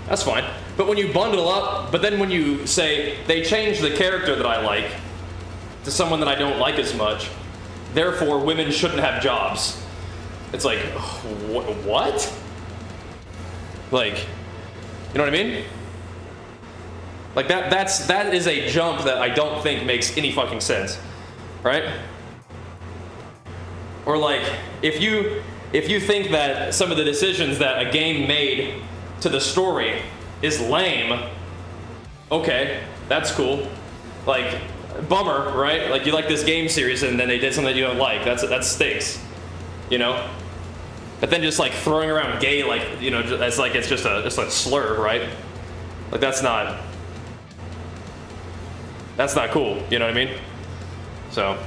That's fine. But when you bundle up, but then when you say, they changed the character that I like to someone that I don't like as much, therefore women shouldn't have jobs. It's like, what? Like, you know what I mean? Like, that is a jump that I don't think makes any fucking sense. Right? Or like, if you think that some of the decisions that a game made to the story is lame, okay, that's cool. Like, bummer, right? Like, you like this game series and then they did something that you don't like. That stinks, you know? But then just like throwing around gay, like, you know, it's like it's just a slur, right? Like, that's not cool, you know what I mean? So.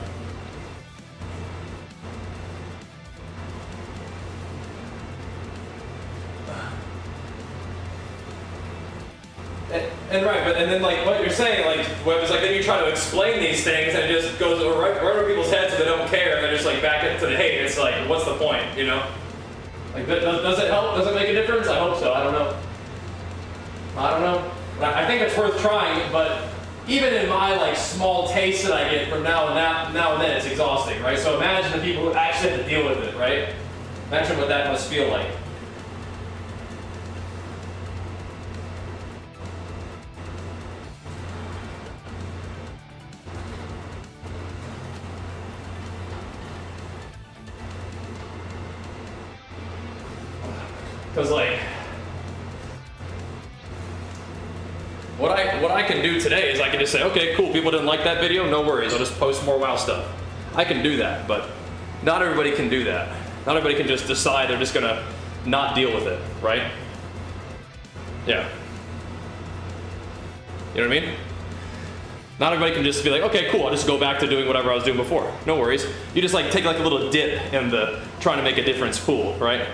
And right, and then like what you're saying, like Web is like then you try to explain these things and it just goes right over people's heads so they don't care and they're just like back into the hate. It's like, what's the point, you know? Like, does it help? Does it make a difference? I hope so. I don't know. I think it's worth trying, but even in my like small taste that I get from now and then, it's exhausting, right? So imagine the people who actually have to deal with it, right? Imagine what that must feel like. Because like, what I can do today is I can just say, okay, cool, people didn't like that video, no worries, I'll just post more WoW stuff. I can do that, but not everybody can do that. Not everybody can just decide they're just gonna not deal with it, right? Yeah. You know what I mean? Not everybody can just be like, okay, cool, I'll just go back to doing whatever I was doing before. No worries. You just like take like a little dip in the trying to make a difference pool, right?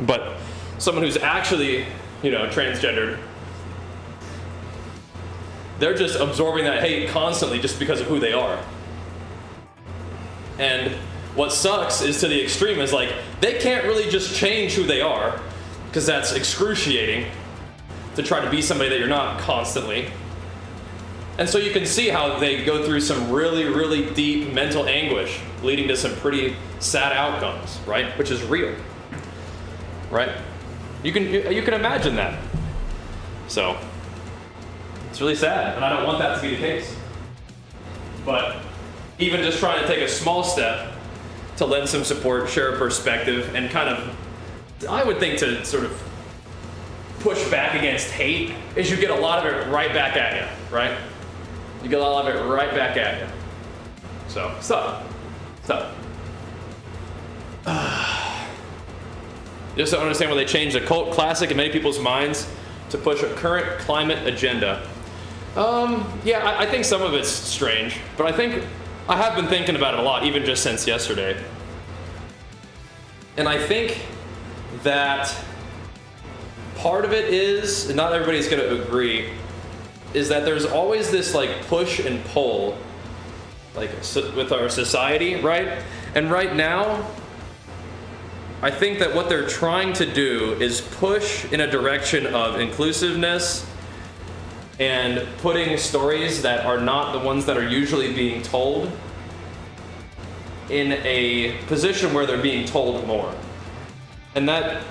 But someone who's actually, you know, transgendered, they're just absorbing that hate constantly just because of who they are. And what sucks is to the extreme is like, they can't really just change who they are, because that's excruciating to try to be somebody that you're not constantly. And so you can see how they go through some really, really deep mental anguish, leading to some pretty sad outcomes, right? Which is real. Right? You can imagine that. So it's really sad, and I don't want that to be the case. But even just trying to take a small step to lend some support, share a perspective, and kind of, I would think, to sort of push back against hate, is you get a lot of it right back at you, right? You get a lot of it right back at you. So, stop. Just to understand why they changed a cult classic in many people's minds to push a current climate agenda. Yeah, I think some of it's strange, but I have been thinking about it a lot, even just since yesterday. And I think that part of it is, and not everybody's going to agree, is that there's always this like push and pull, like with our society, right? And right now, I think that what they're trying to do is push in a direction of inclusiveness and putting stories that are not the ones that are usually being told in a position where they're being told more. And that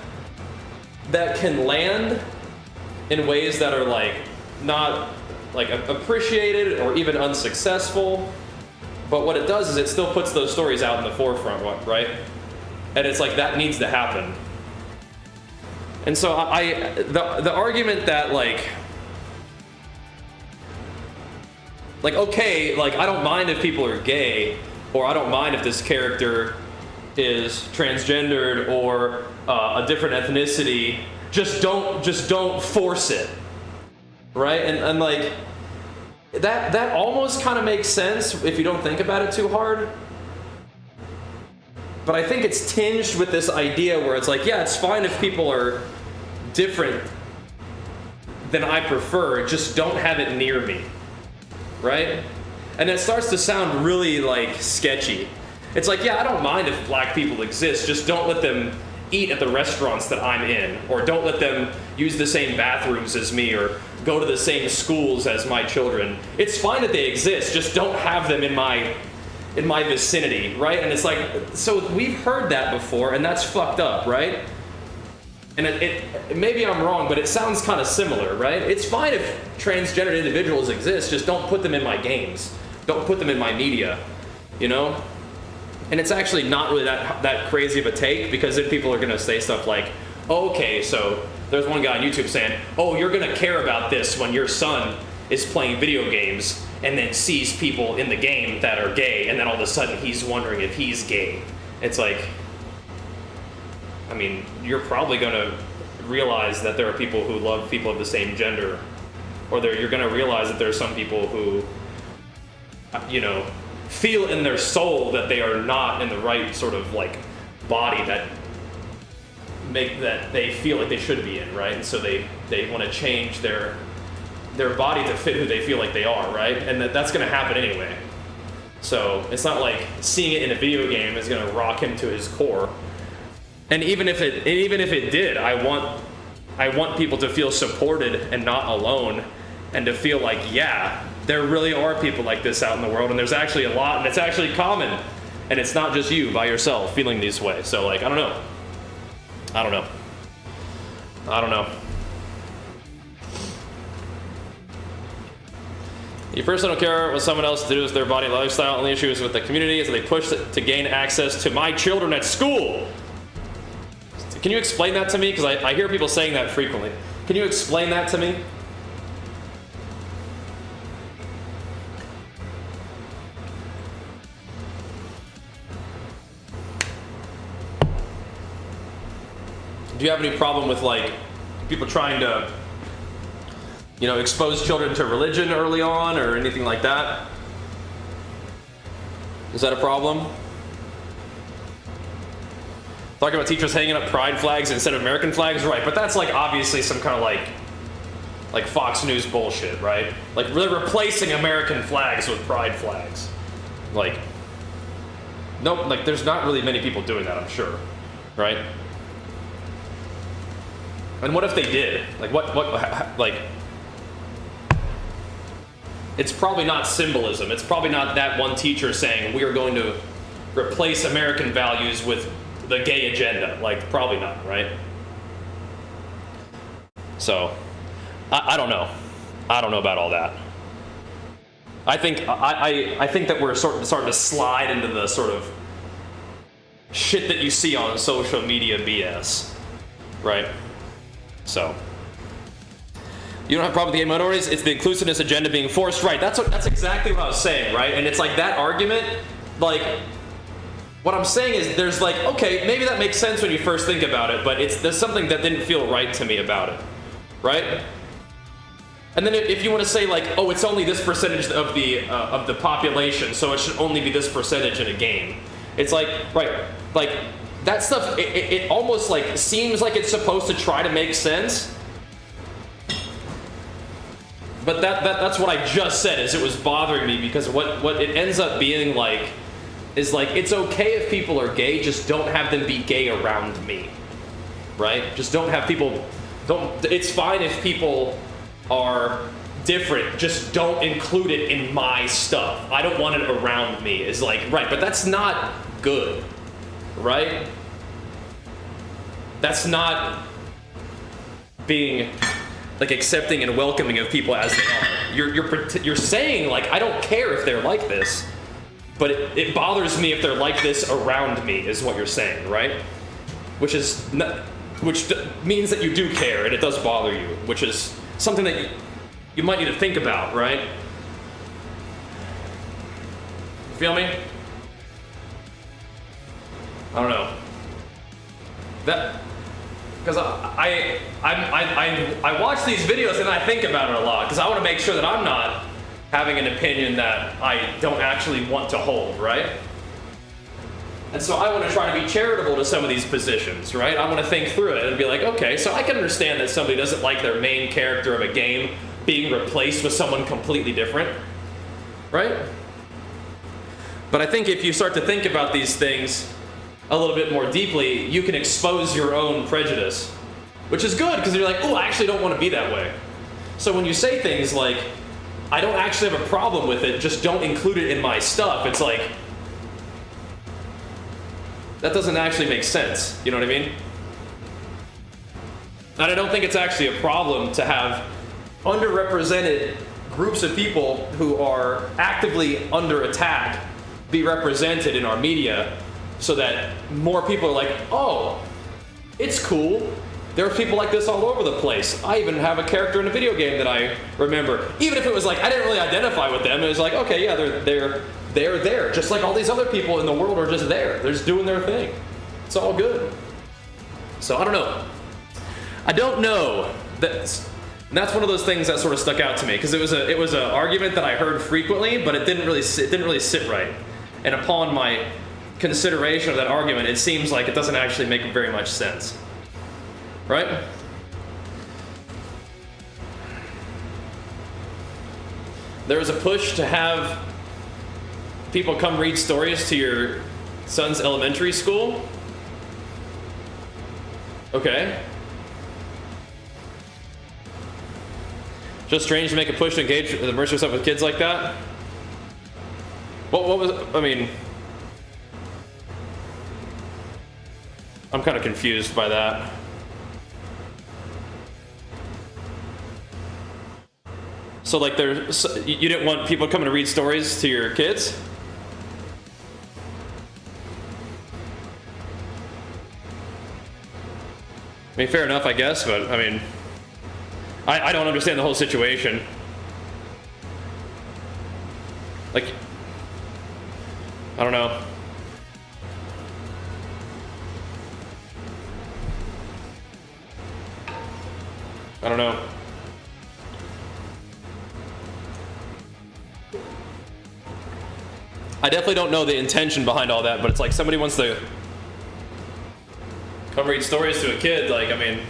can land in ways that are like not like appreciated or even unsuccessful. But what it does is it still puts those stories out in the forefront, right? And it's like, that needs to happen. And so the argument that like okay, like I don't mind if people are gay, or I don't mind if this character is transgendered or a different ethnicity, just don't force it, right? And like that almost kind of makes sense if you don't think about it too hard. But I think it's tinged with this idea where it's like, yeah, it's fine if people are different than I prefer, just don't have it near me, right? And it starts to sound really like sketchy. It's like, yeah, I don't mind if black people exist, just don't let them eat at the restaurants that I'm in, or don't let them use the same bathrooms as me, or go to the same schools as my children. It's fine that they exist, just don't have them in my vicinity, right? And it's like, so we've heard that before, and that's fucked up, right? And it maybe I'm wrong, but it sounds kind of similar, right? It's fine if transgender individuals exist, just don't put them in my games. Don't put them in my media, you know? And it's actually not really that crazy of a take, because then people are gonna say stuff like, oh, okay, so there's one guy on YouTube saying, oh, you're gonna care about this when your son is playing video games and then sees people in the game that are gay, and then all of a sudden he's wondering if he's gay. It's like, I mean, you're probably going to realize that there are people who love people of the same gender, or you're going to realize that there are some people who, you know, feel in their soul that they are not in the right sort of like body that they feel like they should be in, right? And so they want to change their body to fit who they feel like they are, right? And that's going to happen anyway. So it's not like seeing it in a video game is going to rock him to his core. And even if it did, I want people to feel supported and not alone, and to feel like, yeah, there really are people like this out in the world, and there's actually a lot, and it's actually common, and it's not just you by yourself feeling this way. So like, I don't know. You personally don't care what someone else does with their body lifestyle. Only issue is with the community is that they push it to gain access to my children at school. Can you explain that to me? Because I hear people saying that frequently. Can you explain that to me? Do you have any problem with like people trying to, you know, expose children to religion early on or anything like that? Is that a problem? Talking about teachers hanging up pride flags instead of American flags, right? But that's like obviously some kind of like Fox News bullshit, right? Like they're replacing American flags with pride flags. Like, nope, like there's not really many people doing that, I'm sure, right? And what if they did? Like like, it's probably not symbolism. It's probably not that one teacher saying we are going to replace American values with the gay agenda. Like, probably not, right? So, I don't know. I don't know about all that. I think I think that we're starting to slide into the sort of shit that you see on social media BS, right? So, you don't have a problem with the gay minorities. It's the inclusiveness agenda being forced, right? That's exactly what I was saying, right? And it's like that argument, like, what I'm saying is there's like, okay, maybe that makes sense when you first think about it, but there's something that didn't feel right to me about it, right? And then if you want to say like, oh, it's only this percentage of the population, so it should only be this percentage in a game. It's like, right, like that stuff. It almost like seems like it's supposed to try to make sense. But that's what I just said, is it was bothering me, because what it ends up being like is like, it's okay if people are gay, just don't have them be gay around me, right? Just don't have people, it's fine if people are different, just don't include it in my stuff. I don't want it around me, is like, right, but that's not good, right? That's not being like accepting and welcoming of people as they are. You're saying like, I don't care if they're like this, but it bothers me if they're like this around me, is what you're saying, right? Which means that you do care, and it does bother you, which is something that you might need to think about, right? You feel me? I don't know. Because I watch these videos and I think about it a lot, because I want to make sure that I'm not having an opinion that I don't actually want to hold, right? And so I want to try to be charitable to some of these positions, right? I want to think through it and be like, okay, so I can understand that somebody doesn't like their main character of a game being replaced with someone completely different, right? But I think if you start to think about these things a little bit more deeply, you can expose your own prejudice, which is good, because you're like, oh, I actually don't want to be that way. So when you say things like, I don't actually have a problem with it, just don't include it in my stuff, it's like, that doesn't actually make sense, you know what I mean? And I don't think it's actually a problem to have underrepresented groups of people who are actively under attack be represented in our media, so that more people are like, oh, it's cool. There are people like this all over the place. I even have a character in a video game that I remember. Even if it was like, I didn't really identify with them, it was like, okay, yeah, they're there. Just like all these other people in the world are just there. They're just doing their thing. It's all good. So I don't know. I don't know. That's one of those things that sort of stuck out to me, because it was an argument that I heard frequently, but it didn't really sit right. And upon my consideration of that argument, it seems like it doesn't actually make very much sense. Right? There is a push to have people come read stories to your son's elementary school. Okay. Just strange to make a push to engage and immerse yourself with kids like that. What was, I mean, I'm kind of confused by that. So like you didn't want people coming to read stories to your kids? I mean, fair enough, I guess, but I mean, I don't understand the whole situation. Like, I don't know. I don't know. I definitely don't know the intention behind all that, but it's like somebody wants to come read stories to a kid. Like, I mean,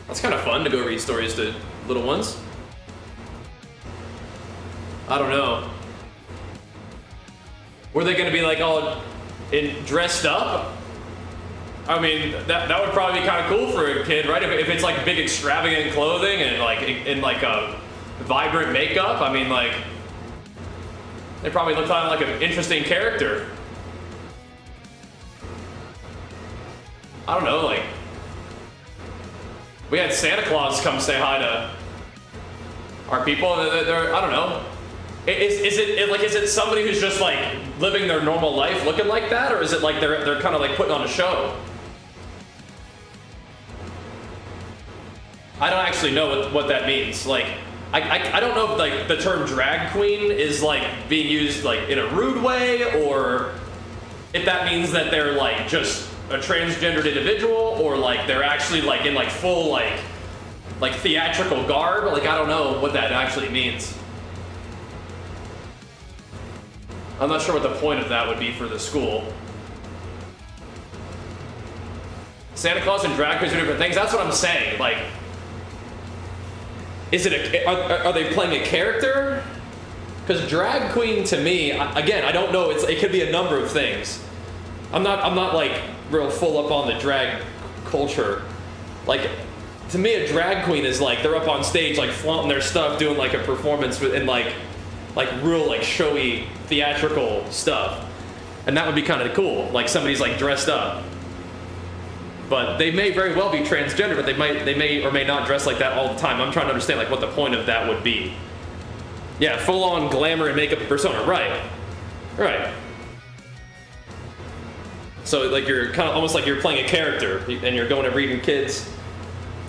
that's kind of fun to go read stories to little ones. I don't know. Were they going to be like all dressed up? I mean, that would probably be kind of cool for a kid, right? If it's like big extravagant clothing and like in like a vibrant makeup, I mean, like, they probably look kind of like an interesting character. I don't know, like, we had Santa Claus come say hi to our people. They're I don't know. Is it somebody who's just like living their normal life looking like that, or is it like they're kind of like putting on a show? I don't actually know what that means. Like, I don't know if like the term drag queen is like being used like in a rude way, or if that means that they're like just a transgendered individual, or like they're actually like in like full like theatrical garb. Like, I don't know what that actually means. I'm not sure what the point of that would be for the school. Santa Claus and drag queens are different things. That's what I'm saying. Like, is it are they playing a character? Because drag queen to me, again, I don't know. It could be a number of things. I'm not like real full up on the drag culture. Like, to me, a drag queen is like they're up on stage like flaunting their stuff, doing like a performance in like real like showy theatrical stuff, and that would be kind of cool. Like somebody's like dressed up, but they may very well be transgender, but they may or may not dress like that all the time. I'm trying to understand like what the point of that would be. Yeah, full on glamour and makeup persona, right? So like you're kind of almost like you're playing a character, and you're going and reading kids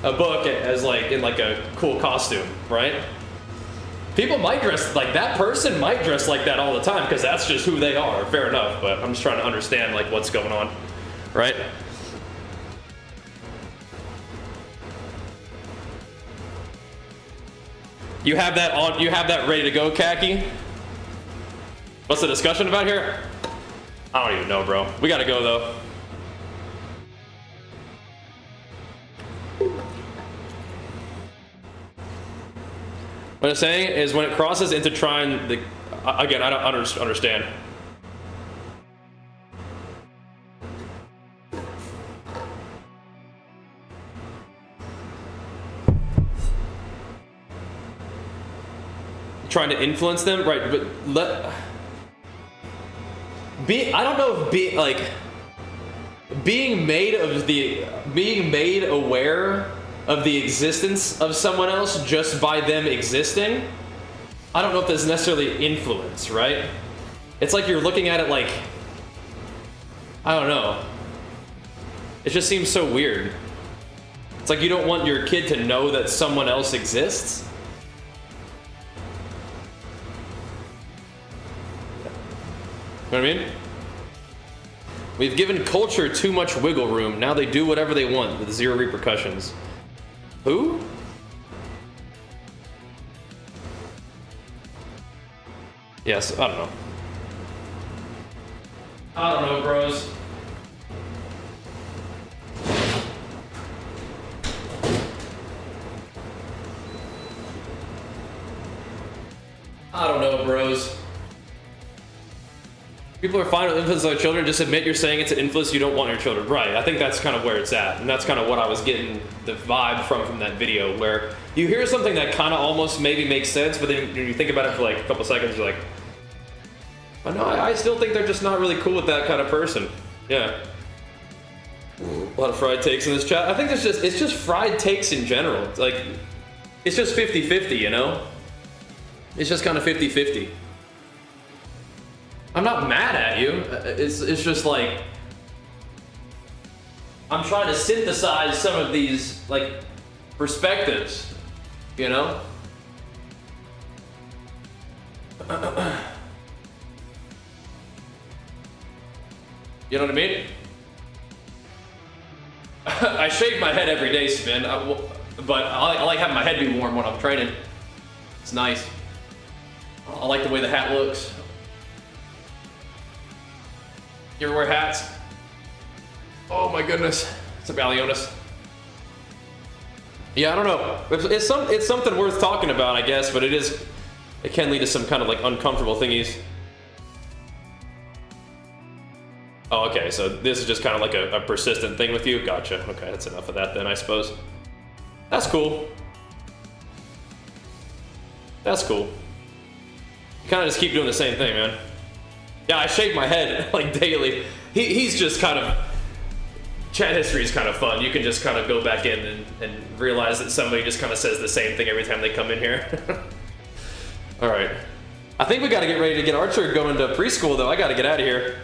a book as like in like a cool costume, right? People might dress like that. Person might dress like that all the time because that's just who they are. Fair enough, but I'm just trying to understand like what's going on, right? You have that on. You have that ready to go, Khaki. What's the discussion about here? I don't even know, bro. We gotta go though. What I'm saying is when it crosses into trying the... Again, I don't understand. Trying to influence them? Right, but I don't know if being made aware of the existence of someone else just by them existing, I don't know if there's necessarily influence, right? It's like you're looking at it like, I don't know. It just seems so weird. It's like you don't want your kid to know that someone else exists. You know what I mean? We've given culture too much wiggle room. Now they do whatever they want with zero repercussions. Who? Yes, I don't know. I don't know, bros. I don't know, bros. People are fine with influence on their children. Just admit you're saying it's an influence you don't want your children. Right. I think that's kind of where it's at. And that's kind of what I was getting the vibe from that video, where you hear something that kind of almost maybe makes sense, but then when you think about it for like a couple seconds, you're like, oh, no, I still think they're just not really cool with that kind of person. Yeah. A lot of fried takes in this chat. I think it's just fried takes in general. It's like, it's just 50-50, you know? It's just kind of 50-50. I'm not mad at you. It's just like, I'm trying to synthesize some of these like perspectives, you know? You know what I mean? I shave my head every day, Spin, but I like having my head be warm when I'm training. It's nice. I like the way the hat looks. You ever wear hats? Oh my goodness. It's a Balionis. Yeah, I don't know. It's something worth talking about, I guess, but it can lead to some kind of like uncomfortable thingies. Oh, okay, so this is just kind of like a persistent thing with you? Gotcha. Okay, that's enough of that then, I suppose. That's cool. That's cool. You kind of just keep doing the same thing, man. Yeah, I shave my head like daily. He's just kind of, chat history is kind of fun. You can just kind of go back in and realize that somebody just kind of says the same thing every time they come in here. All right. I think we got to get ready to get Archer going to preschool though. I got to get out of here.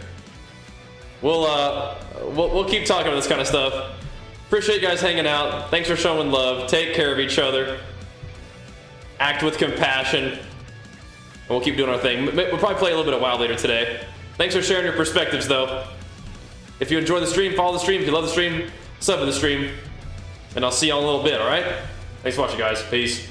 We'll keep talking about this kind of stuff. Appreciate you guys hanging out. Thanks for showing love. Take care of each other. Act with compassion. And we'll keep doing our thing. We'll probably play a little bit of WoW later today. Thanks for sharing your perspectives, though. If you enjoy the stream, follow the stream. If you love the stream, sub to the stream. And I'll see y'all in a little bit, alright? Thanks for watching, guys. Peace.